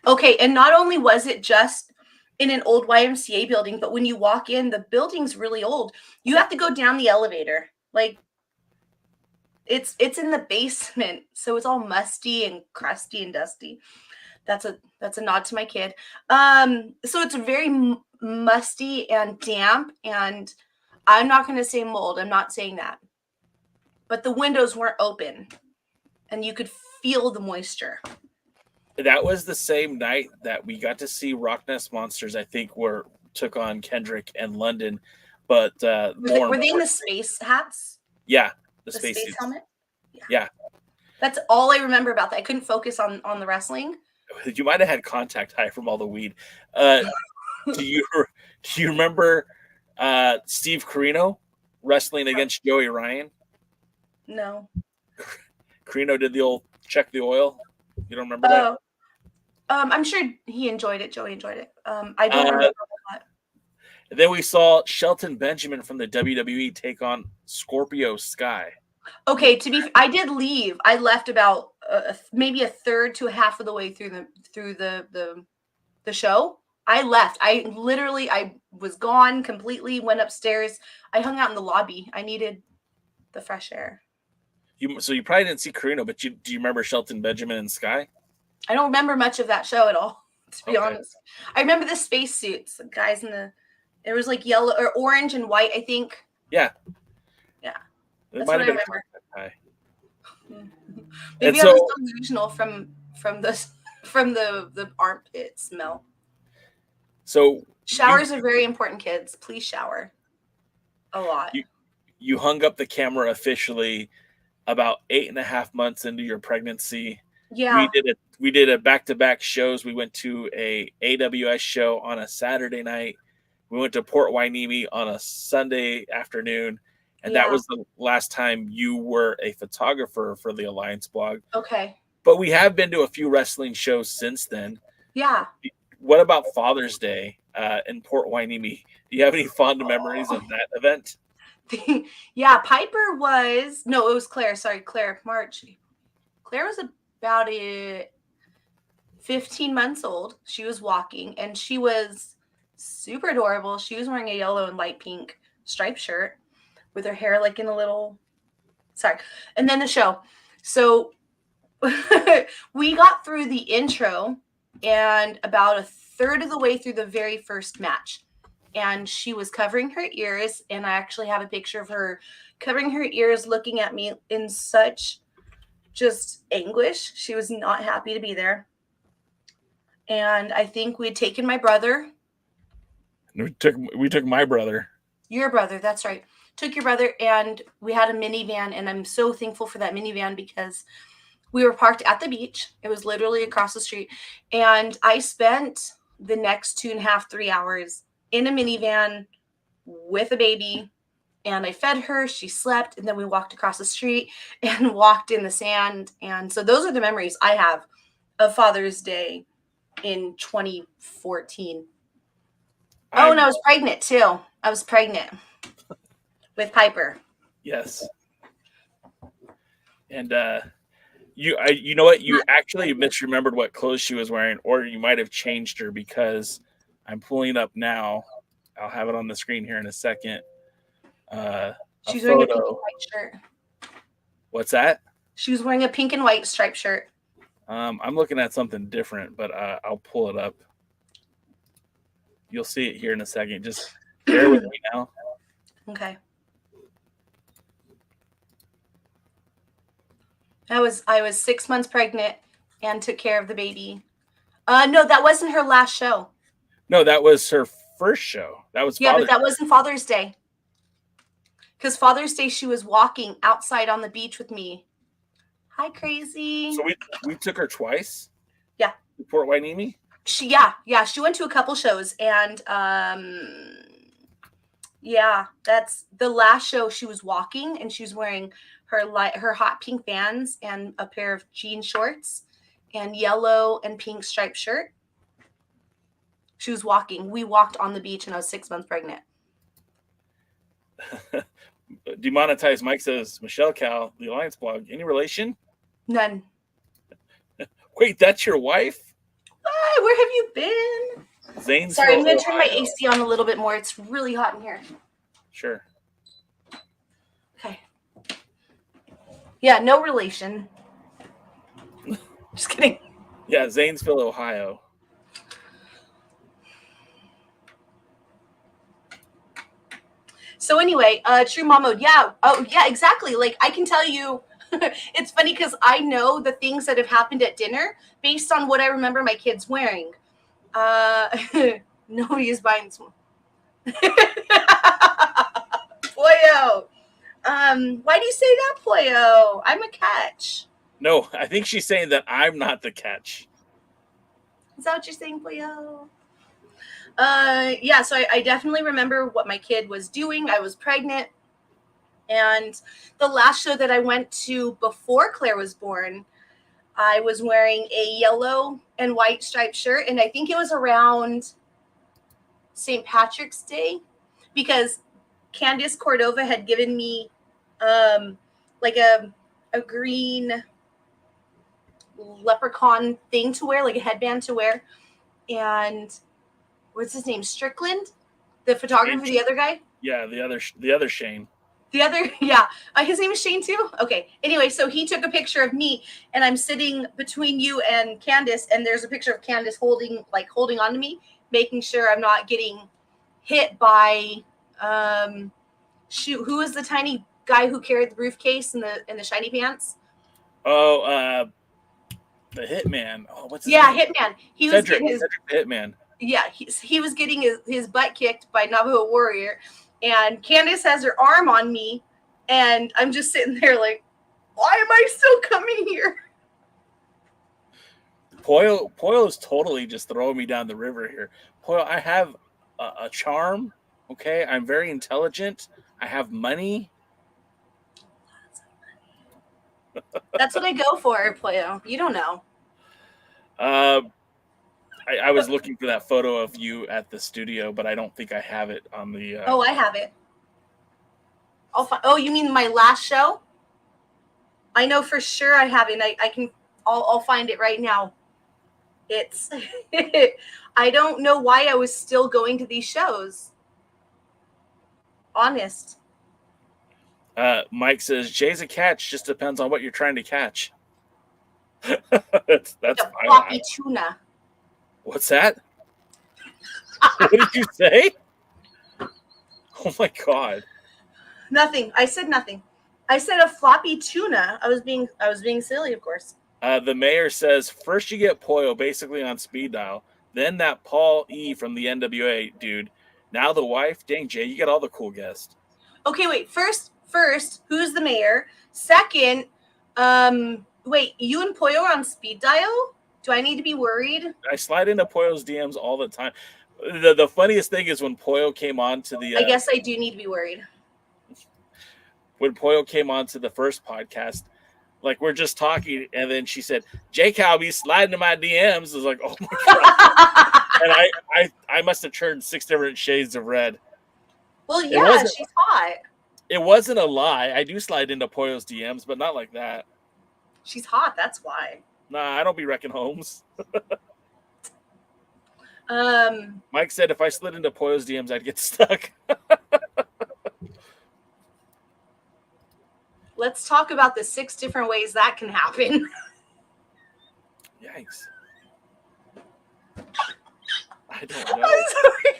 Okay. And not only was it just in an old YMCA building, but when you walk in, the building's really old. You have to go down the elevator. Like, it's in the basement. So it's all musty and crusty and dusty. That's a nod to my kid. So it's very musty and damp, and I'm not going to say mold. I'm not saying that. But the windows weren't open, and you could feel the moisture. That was the same night that we got to see Rock Nest Monsters, I think, took on Kendrick and London. But were they in the space hats? Yeah, the space helmet? Yeah. That's all I remember about that. I couldn't focus on the wrestling. You might have had contact high from all the weed. Do you remember Steve Carino wrestling against Joey Ryan? No. Carino did the old check the oil. You don't remember that? I'm sure he enjoyed it. Joey enjoyed it. I don't remember that. And then we saw Shelton Benjamin from the WWE take on Scorpio Sky. Okay, I did leave. I left about maybe a third to a half of the way through the show. I left. I was gone completely. Went upstairs. I hung out in the lobby. I needed the fresh air. So you probably didn't see Carino, but do you remember Shelton Benjamin and Sky? I don't remember much of that show at all, to be honest. I remember the spacesuits, the guys it was like yellow or orange and white, I think. Yeah. Yeah. It That's might what have I been remember. Maybe I was delusional from the armpit smell. So showers are very important, kids. Please shower a lot. You hung up the camera officially about 8.5 months into your pregnancy. Yeah. We did a back-to-back shows. We went to a AWS show on a Saturday night. We went to Port Hueneme on a Sunday afternoon. And that was the last time you were a photographer for the Alliance blog. Okay. But we have been to a few wrestling shows since then. Yeah. What about Father's Day in Port Hueneme? Do you have any fond memories of that event? Yeah, Piper was it was Claire. Sorry, Claire. March. Claire was about 15 months old. She was walking, and she was super adorable. She was wearing a yellow and light pink striped shirt with her hair like in a little. Sorry, and then the show. So we got through the intro, and about a third of the way through the very first match. And she was covering her ears, and I actually have a picture of her covering her ears, looking at me in such just anguish. She was not happy to be there. And I think we had taken my brother. We took my brother. Your brother, that's right. Took your brother, and we had a minivan, and I'm so thankful for that minivan because we were parked at the beach. It was literally across the street. And I spent the next 2.5, 3 hours in a minivan with a baby, and I fed her, she slept, and then we walked across the street and walked in the sand. And so those are the memories I have of Father's Day in 2014. Oh, and I was pregnant too. I was pregnant with Piper. Yes. And you know what? You actually misremembered what clothes she was wearing, or you might have changed her, because I'm pulling up now. I'll have it on the screen here in a second. She's wearing a pink and white shirt. What's that? She was wearing a pink and white striped shirt. I'm looking at something different, but I'll pull it up. You'll see it here in a second. Just bear with me now. Okay. I was 6 months pregnant and took care of the baby. No, that wasn't her last show. No, that was her first show. That was but that wasn't Father's Day. Because Father's Day, she was walking outside on the beach with me. Hi, Crazy. So we took her twice? Yeah. To Port Hueneme? She went to a couple shows, and that's the last show. She was walking, and she was wearing her hot pink Vans and a pair of jean shorts and yellow and pink striped shirt. She was walking. We walked on the beach, and I was 6 months pregnant. Demonetized Mike says, Michelle Cal, the Alliance blog, any relation? None. Wait, that's your wife? Hi, where have you been? Zanesville, Sorry, I'm going to turn my Ohio. AC on a little bit more. It's really hot in here. Sure. Okay. Yeah, no relation. Just kidding. Yeah, Zanesville, Ohio. So anyway, True Mom Mode. Yeah. Oh, yeah, exactly. Like, I can tell you, it's funny because I know the things that have happened at dinner based on what I remember my kids wearing. Nobody is buying this one. Pollo. Why do you say that, Pollo? I'm a catch. No, I think she's saying that I'm not the catch. Is that what you're saying, Pollo? Yeah, so I definitely remember what my kid was doing. I was pregnant. And the last show that I went to before Claire was born, I was wearing a yellow and white striped shirt. And I think it was around St. Patrick's Day, because Candice Cordova had given me like a green leprechaun thing to wear, like a headband to wear. And what's his name? Strickland, the photographer, the other guy. Yeah, the other Shane. The other, yeah. His name is Shane too? Okay. Anyway, so he took a picture of me, and I'm sitting between you and Candice, and there's a picture of Candice holding on to me, making sure I'm not getting hit by who was the tiny guy who carried the briefcase in the shiny pants? Oh, the Hitman. Oh, what's his name? Hitman. He Cedric, was getting Cedric the Hitman. Yeah, he was getting his butt kicked by Navajo Warrior, and Candice has her arm on me, and I'm just sitting there like, why am I still coming here? Poyo is totally just throwing me down the river here. Poyo, I have a charm. Okay, I'm very intelligent. I have money. That's what I go for, Poyo. You don't know. I was looking for that photo of you at the studio, but I don't think I have it on the. Oh, I have it. Oh, you mean my last show? I know for sure I have it. I'll find it right now. It's. I don't know why I was still going to these shows. Honest. Mike says Jay's a catch. Just depends on what you're trying to catch. that's like a fine. floppy tuna. What's that? What did you say? Oh my god. Nothing. I said nothing. I said a floppy tuna. I was being silly, of course. The mayor says first you get Poyo basically on speed dial, then that Paul E from the NWA dude. Now the wife. Dang, Jay, you got all the cool guests. Okay, wait. First, who's the mayor? Second, wait, you and Poyo are on speed dial? Do I need to be worried? I slide into Poyo's DMs all the time. The funniest thing is when Poyo came on to the... I guess I do need to be worried. When Poyo came on to the first podcast, like we're just talking, and then she said, Jake, I'll be sliding to my DMs. I was like, oh my God. And I must have turned 6 different shades of red. Well, yeah, she's hot. It wasn't a lie. I do slide into Poyo's DMs, but not like that. She's hot, that's why. Nah, I don't be wrecking homes. Um, Mike said if I slid into Poyo's DMs, I'd get stuck. Let's talk about the 6 different ways that can happen. Yikes. I don't know. I'm sorry.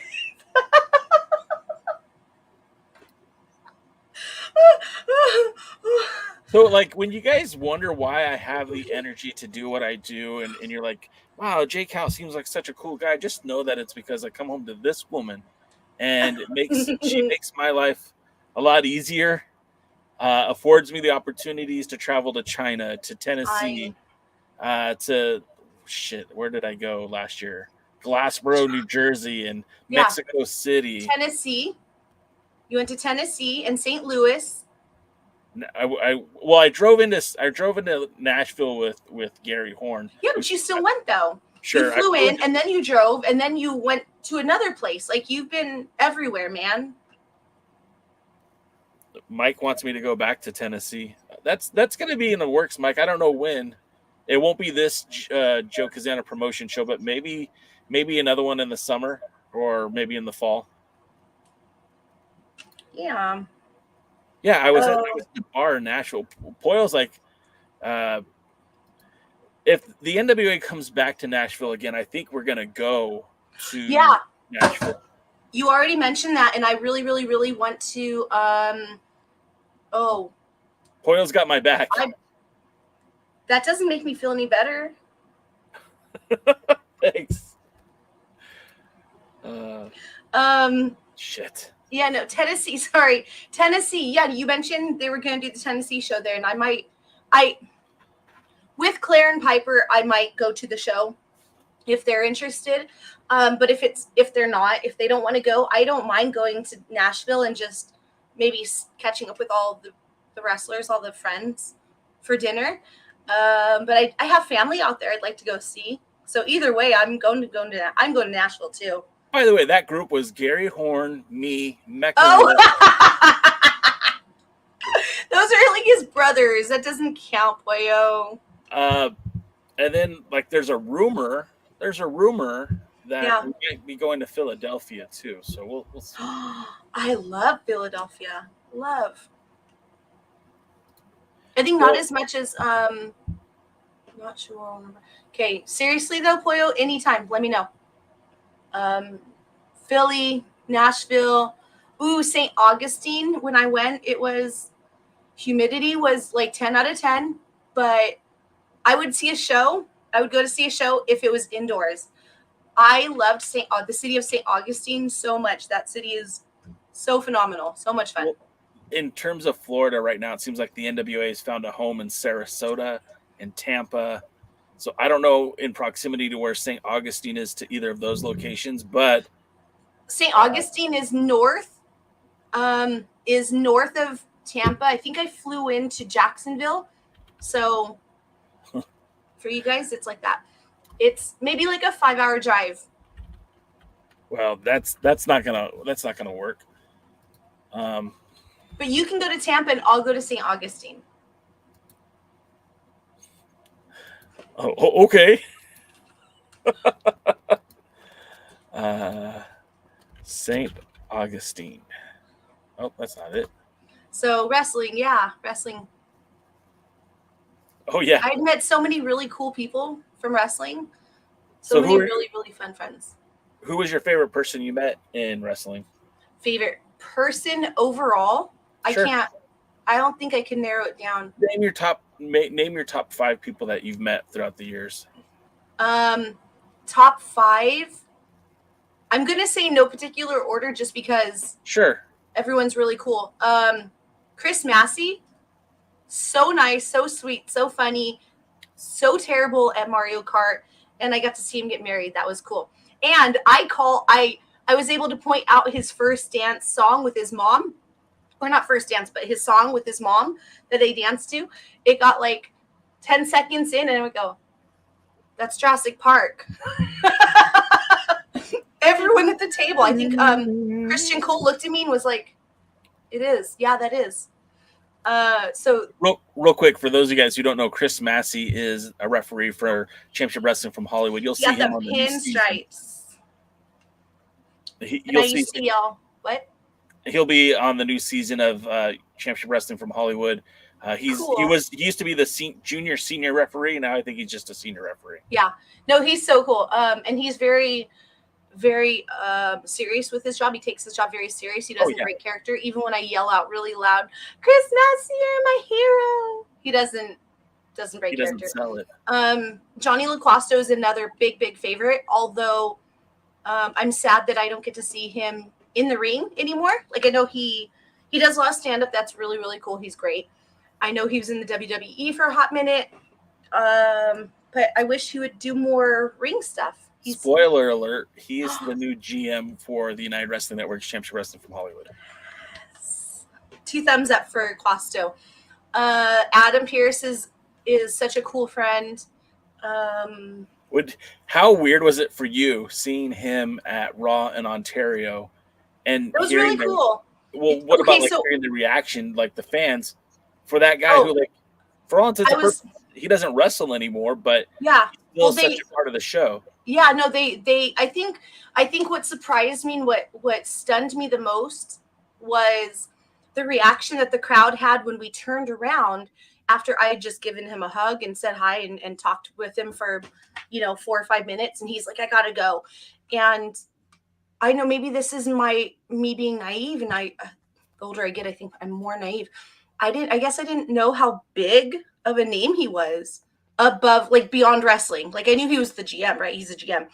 So, like, when you guys wonder why I have the energy to do what I do, and you're like, wow, Jake Howe seems like such a cool guy, just know that it's because I come home to this woman, and she makes my life a lot easier, affords me the opportunities to travel to China, to Tennessee, to, where did I go last year? Glassboro, New Jersey, and Mexico City. Tennessee. You went to Tennessee and St. Louis. I drove into Nashville with Gary Horn. Yeah, but you still went though. Sure. You flew in and then you drove and then you went to another place. Like you've been everywhere, man. Mike wants me to go back to Tennessee. That's going to be in the works, Mike. I don't know when. It won't be this Joe Kazana promotion show, but maybe another one in the summer or maybe in the fall. Yeah. Yeah, I was at the bar in Nashville. Poyle's like, if the NWA comes back to Nashville again, I think we're going to go to Nashville. You already mentioned that, and I really, really, really want to. Poyle's got my back. That doesn't make me feel any better. Thanks. Shit. Yeah, no, Tennessee. Sorry, Tennessee. Yeah, you mentioned they were going to do the Tennessee show there, and with Claire and Piper, I might go to the show if they're interested. But if they're not, if they don't want to go, I don't mind going to Nashville and just maybe catching up with all the wrestlers, all the friends for dinner. But I have family out there I'd like to go see. So either way, I'm going to Nashville too. By the way, that group was Gary Horn, me, Mecca. Oh, those are like his brothers. That doesn't count, boyo. And then like there's a rumor that Yeah. we might be going to Philadelphia too. So we'll see. I love Philadelphia. Love. I think not as much as not sure. Okay, seriously though, Pollo, anytime, let me know. Philly, Nashville, St. Augustine. When I went, it was humidity was like 10 out of 10, but I would see a show. I would go to see a show if it was indoors. I loved the city of St. Augustine so much. That city is so phenomenal, so much fun. Well, in terms of Florida right now, it seems like the NWA has found a home in Sarasota and Tampa. So I don't know in proximity to where St. Augustine is to either of those locations, but St. Augustine is north of Tampa. I think I flew into Jacksonville. So for you guys, it's like that. It's maybe like a 5-hour drive. well, that's not gonna work. But you can go to Tampa and I'll go to St. Augustine. Oh, okay. St. Augustine. Oh, that's not it. So wrestling. Oh yeah. I've met so many really cool people from wrestling. So Many really, really fun friends. Who was your favorite person you met in wrestling? Favorite person overall? Sure. I don't think I can narrow it down. Name your top 5 people that you've met throughout the years. Top 5. I'm gonna say no particular order just because Sure. everyone's really cool. Chris Massey, so nice, so sweet, so funny, so terrible at Mario Kart, and I got to see him get married. That was cool. And I was able to point out his first dance song with his mom. Or not first dance, but his song with his mom that they danced to. It got like 10 seconds in, and I would go, "That's Jurassic Park." Everyone at the table, I think Christian Cole looked at me and was like, "It is. Yeah, that is." So real quick, for those of you guys who don't know, Chris Massey is a referee for Championship Wrestling from Hollywood. You'll see him on the new season. pinstripes. You'll see y'all. What? He'll be on the new season of Championship Wrestling from Hollywood. Cool. He used to be the senior referee. Now I think he's just a senior referee. Yeah. No, he's so cool. And he's very, very serious with his job. He takes his job very serious. He doesn't break character. Even when I yell out really loud, "Chris Massey, you're my hero," he doesn't break character. He doesn't sell it. Johnny LaQuasto is another big, big favorite. Although I'm sad that I don't get to see him in the ring anymore. Like, I know he does a lot of stand-up. That's really, really cool. He's great. I know he was in the WWE for a hot minute. But I wish he would do more ring stuff. Spoiler alert, he is the new GM for the United Wrestling Network's Championship Wrestling from Hollywood. 2 thumbs up for Quasto. Adam Pierce is such a cool friend. How weird was it for you seeing him at Raw in Ontario? And it was really cool. Well, what about hearing the reaction, like the fans, for that guy who, like, for all intents and purposes, he doesn't wrestle anymore, but he's still such a part of the show. Yeah, no, I think what surprised me and what stunned me the most was the reaction that the crowd had when we turned around after I had just given him a hug and said hi and talked with him for 4 or 5 minutes, and he's like, "I gotta go." And I know maybe this is me being naive, and the older I get, I think I'm more naive. I guess I didn't know how big of a name he was above, like, beyond wrestling. Like, I knew he was the GM, right? He's a GM.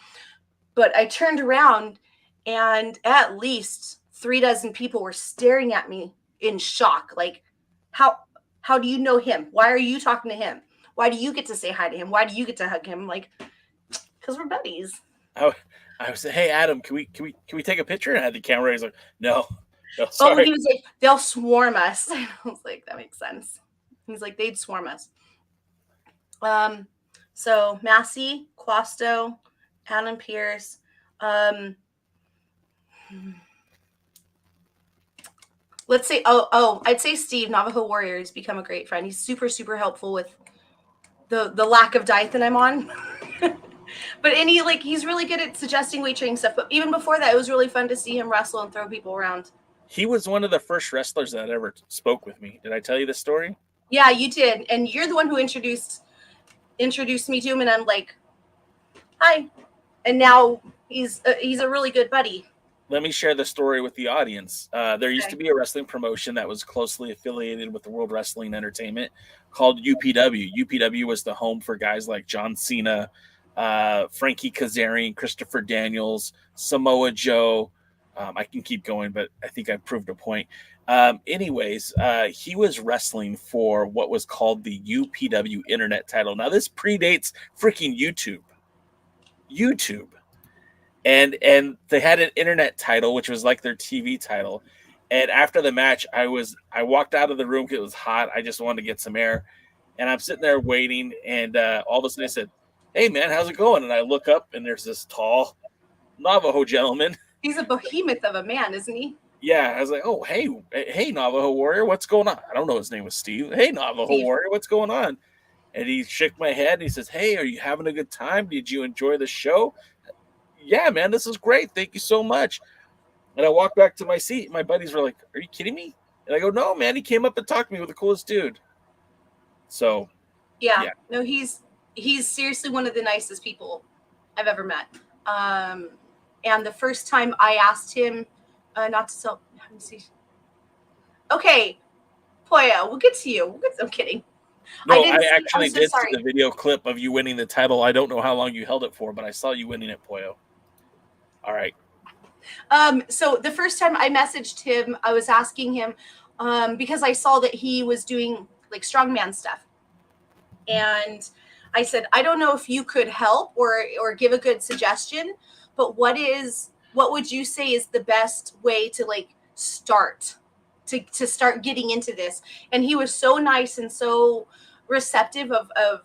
But I turned around and at least 3 dozen people were staring at me in shock. Like, how do you know him? Why are you talking to him? Why do you get to say hi to him? Why do you get to hug him? I'm like, because we're buddies. I was like, "Hey, Adam, can we take a picture?" And I had the camera. He's like, no, sorry. He was like, "They'll swarm us." I was like, that makes sense. He's like, "They'd swarm us." So Massey, Quasto, Adam Pierce. Let's say, I'd say Steve, Navajo Warrior, has become a great friend. He's super, super helpful with the lack of diet that I'm on. But he's really good at suggesting weight training stuff. But even before that, it was really fun to see him wrestle and throw people around. He was one of the first wrestlers that ever spoke with me. Did I tell you this story? Yeah, you did. And you're the one who introduced me to him, and I'm like, hi. And now he's a really good buddy. Let me share the story with the audience. There used to be a wrestling promotion that was closely affiliated with the World Wrestling Entertainment called UPW. UPW was the home for guys like John Cena, Frankie Kazarian, Christopher Daniels, Samoa Joe. I can keep going, but I think I proved a point. Anyways, he was wrestling for what was called the UPW Internet title. Now, this predates freaking YouTube. And they had an internet title, which was like their TV title. And after the match, I walked out of the room because it was hot. I just wanted to get some air. And I'm sitting there waiting. And all of a sudden I said, hey, man, how's it going? And I look up and there's this tall Navajo gentleman. He's a behemoth of a man, isn't he? Yeah. I was like, oh, hey, Navajo Warrior, what's going on? I don't know. His name was Steve. Hey, Navajo Warrior, what's going on? And he shook my head and he says, hey, are you having a good time? Did you enjoy the show? Yeah, man, this is great. Thank you so much. And I walked back to my seat. My buddies were like, are you kidding me? And I go, no, man, he came up and talked to me with the coolest dude. So, yeah. No, he's seriously one of the nicest people I've ever met. And the first time I asked him not to sell, let me see. Okay, Poya, we'll get to you. I'm kidding. No, I actually did see the video clip of you winning the title. I don't know how long you held it for, but I saw you winning it, Poyo. All right. So the first time I messaged him, I was asking him because I saw that he was doing like strongman stuff. And I said, I don't know if you could help or give a good suggestion, but what would you say is the best way to like start to start getting into this? And he was so nice and so receptive of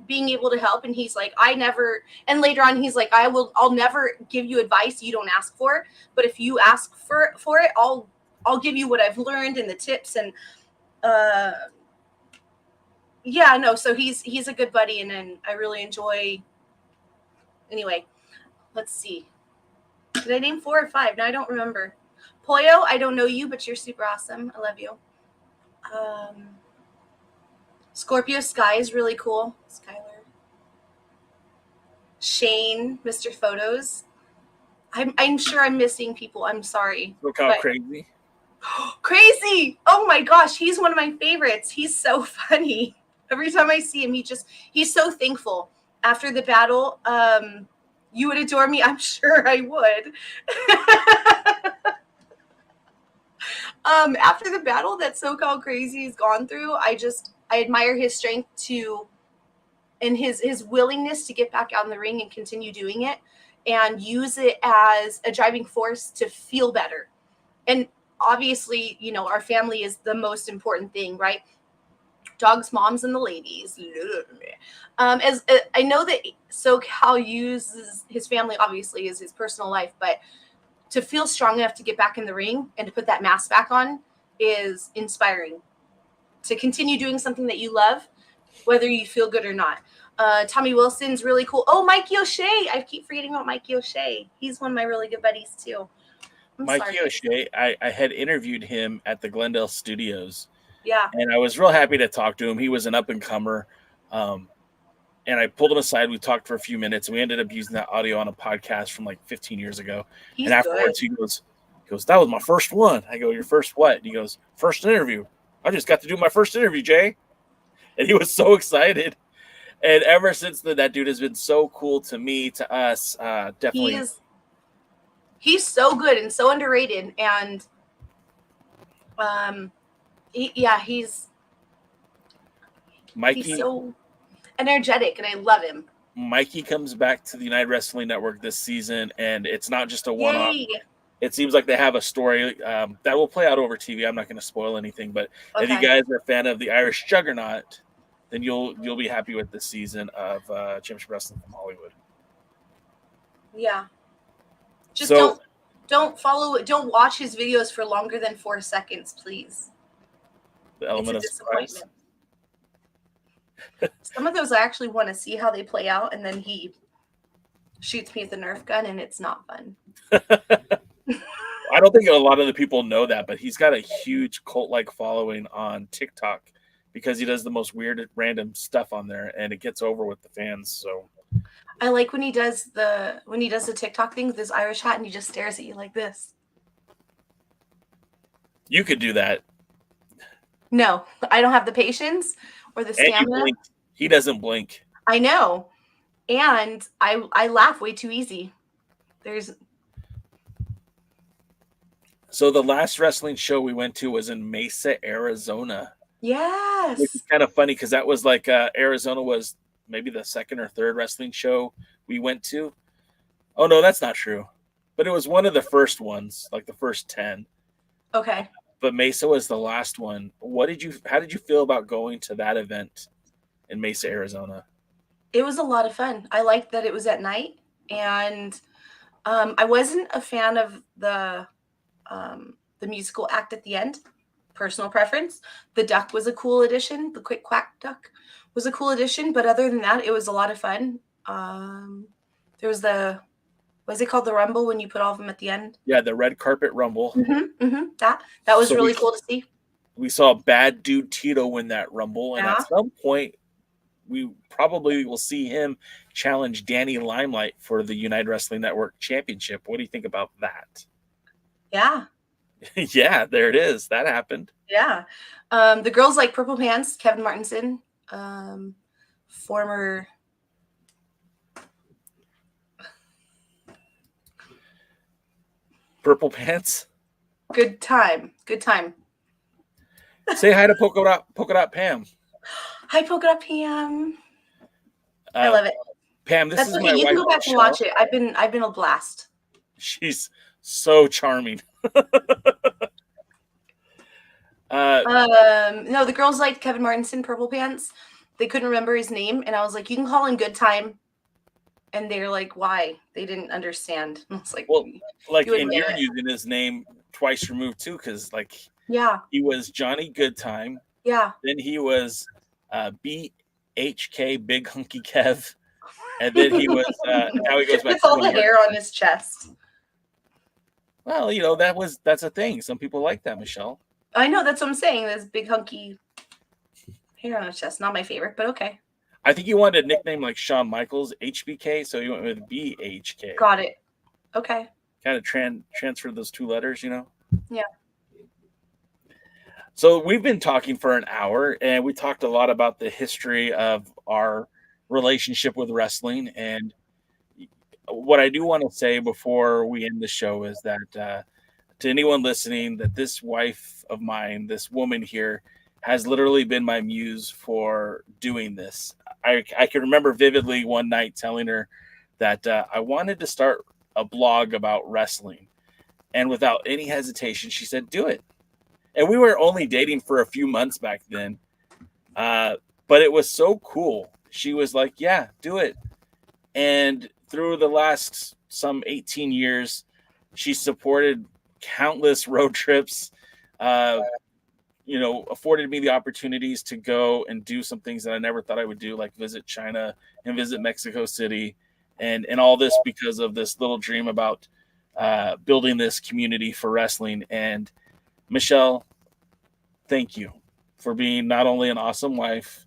being able to help. And he's like, and later on he's like, I'll never give you advice you don't ask for, but if you ask for it, I'll give you what I've learned and the tips. And so he's a good buddy, and I really enjoy. Anyway, let's see. Did I name 4 or 5? No, I don't remember. Poyo, I don't know you, but you're super awesome. I love you. Scorpio Sky is really cool. Skylar. Shane, Mr. Photos. I'm sure I'm missing people. I'm sorry. Look how crazy. Crazy! Oh my gosh, he's one of my favorites. He's so funny. Every time I see him, he's so thankful. After the battle, you would adore me. I'm sure I would. After the battle that SoCal Crazy has gone through, I admire his strength and his willingness to get back out in the ring and continue doing it and use it as a driving force to feel better. And obviously, our family is the most important thing, right? Dogs, moms, and the ladies. As I know that SoCal uses his family, obviously, as his personal life, but to feel strong enough to get back in the ring and to put that mask back on is inspiring. To continue doing something that you love, whether you feel good or not. Tommy Wilson's really cool. Oh, Mikey O'Shea. I keep forgetting about Mikey O'Shea. He's one of my really good buddies, too. Mikey O'Shea, I had interviewed him at the Glendale Studios. Yeah. And I was real happy to talk to him. He was an up-and-comer. And I pulled him aside. We talked for a few minutes, and we ended up using that audio on a podcast from like 15 years ago. He's and afterwards, he goes, that was my first one. I go, your first what? And he goes, first interview. I just got to do my first interview, Jay. And he was so excited. And ever since then, that dude has been so cool to me, to us. Definitely. He's so good and so underrated. And he's Mikey. He's so energetic, and I love him. Mikey comes back to the United Wrestling Network this season, and it's not just a one-off. Yay. It seems like they have a story that will play out over TV. I'm not going to spoil anything, but if you guys are a fan of the Irish Juggernaut, then you'll be happy with this season of Championship Wrestling from Hollywood. Yeah. Just Don't watch his videos for longer than 4 seconds, please. The element of It's a surprise. disappointment. Some of those I actually want to see how they play out, and then he shoots me with a Nerf gun, and it's not fun. I don't think a lot of the people know that, but he's got a huge cult-like following on TikTok because he does the most weird, random stuff on there, and it gets over with the fans. So I like when he does the TikTok thing with his Irish hat, and he just stares at you like this. you could do that. No, I don't have the patience or the And you stamina. blink. He doesn't blink. I know, and I laugh way too easy. So the last wrestling show we went to was in Mesa, Arizona. Yes. Which is kind of funny because that was like Arizona was maybe the second or third wrestling show we went to. Oh, no, that's not true. But it was one of the first ones, like the first 10. Okay. But Mesa was the last one. How did you feel about going to that event in Mesa, Arizona? It was a lot of fun. I liked that it was at night, and I wasn't a fan of the musical act at the end. Personal preference. The duck was a cool addition. The quick quack duck was a cool addition, but other than that, it was a lot of fun. There was what's it called? The rumble when you put all of them at the end. Yeah, the red carpet rumble. That was So really cool to see. We saw Bad Dude Tito win that rumble, and Yeah. at some point, we probably will see him challenge Danny Limelight for the United Wrestling Network Championship. What do you think about that? Yeah. Yeah, there it is. That happened. Yeah. The girls like Purple Pants, Kevin Martinson, former Purple Pants. Good time. Say hi to Polka Dot Pam. Hi, Polka Dot Pam. I love it. Pam, this That's is okay. my You can wife, go back and Michelle. watch it. I've been a blast. She's so charming. No, the girls liked Kevin Martinson, Purple Pants. They couldn't remember his name, and I was like, you can call him Good Time. And they're like, why? They didn't understand. I was like, Well, like, you and admit you're it. using his name twice removed too, because like Yeah, he was Johnny Goodtime, yeah. then he was BHK Big Hunky Kev, and then he was now he goes back. It's all the hair on his chest. Well, that's a thing. Some people like that, Michelle. I know, that's what I'm saying. This big hunky hair on his chest. Not my favorite, but okay. I think he wanted a nickname like Shawn Michaels, HBK, so he went with BHK. Got it. Okay. Kind of transferred those two letters, Yeah. So we've been talking for an hour, and we talked a lot about the history of our relationship with wrestling. And what I do want to say before we end the show is that to anyone listening, that this wife of mine, this woman here, has literally been my muse for doing this. I can remember vividly one night telling her that I wanted to start a blog about wrestling. And without any hesitation, she said, do it. And we were only dating for a few months back then. But it was so cool. She was like, yeah, do it. And through the last some 18 years, she supported countless road trips, afforded me the opportunities to go and do some things that I never thought I would do, like visit China and visit Mexico City, and all this because of this little dream about building this community for wrestling. And Michelle, thank you for being not only an awesome wife,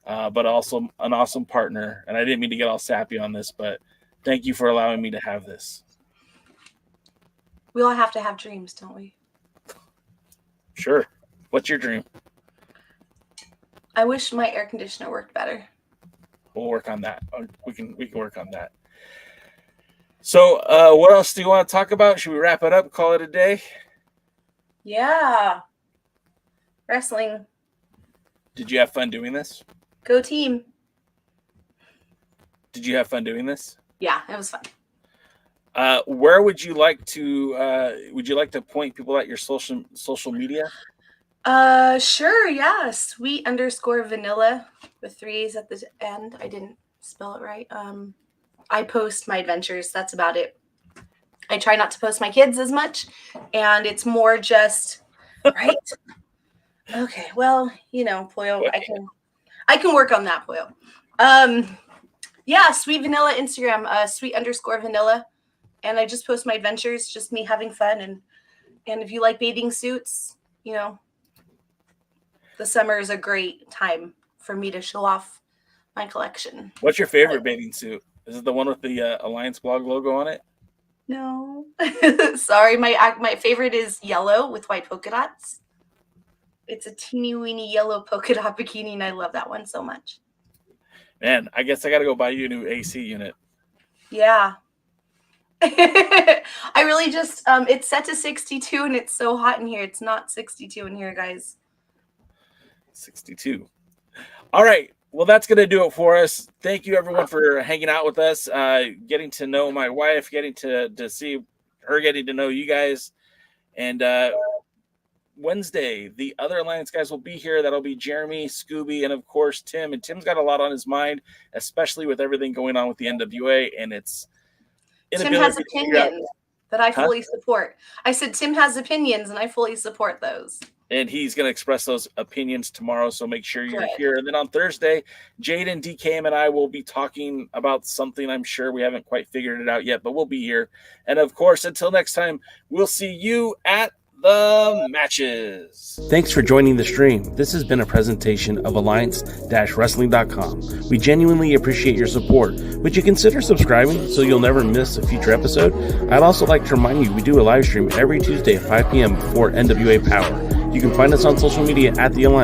but also an awesome partner. And I didn't mean to get all sappy on this, but thank you for allowing me to have this. We all have to have dreams, don't we? Sure. What's your dream? I wish my air conditioner worked better. We'll work on that. We can work on that. So what else do you want to talk about? Should we wrap it up? Call it a day? Yeah. Wrestling. Did you have fun doing this? Go team. Did you have fun doing this? Yeah, it was fun. Where would you like to point people at your social media? Sure, yeah. Sweet_vanilla with 3 A's at the end. I didn't spell it right. I post my adventures. That's about it. I try not to post my kids as much, and it's more just right. Okay, well, you know, Poyo, I can work on that, Poyo. Yeah, Sweet Vanilla Instagram, sweet_vanilla, and I just post my adventures, just me having fun, and if you like bathing suits, you know, the summer is a great time for me to show off my collection. What's your favorite bathing suit? Is it the one with the Alliance Blog logo on it? No, sorry, my favorite is yellow with white polka dots. It's a teeny weeny yellow polka dot bikini, and I love that one so much. Man, I guess I got to go buy you a new AC unit. Yeah. I really just, it's set to 62 and it's so hot in here. It's not 62 in here, guys. 62. All right. Well, that's going to do it for us. Thank you, everyone, for hanging out with us, getting to know my wife, getting to see her, getting to know you guys. And Wednesday, the other Alliance guys will be here. That'll be Jeremy, Scooby, and, of course, Tim. And Tim's got a lot on his mind, especially with everything going on with the NWA. And it's Tim has opinions that I fully support. I said Tim has opinions, and I fully support those. And he's going to express those opinions tomorrow, so make sure you're here. And then on Thursday, Jaden, DKM, and I will be talking about something. I'm sure we haven't quite figured it out yet, but we'll be here. And, of course, until next time, we'll see you at the matches. Thanks for joining the stream. This has been a presentation of Alliance-Wrestling.com. We genuinely appreciate your support. Would you consider subscribing so you'll never miss a future episode? I'd also like to remind you we do a live stream every Tuesday at 5 p.m. for NWA Power. You can find us on social media at The Alliance.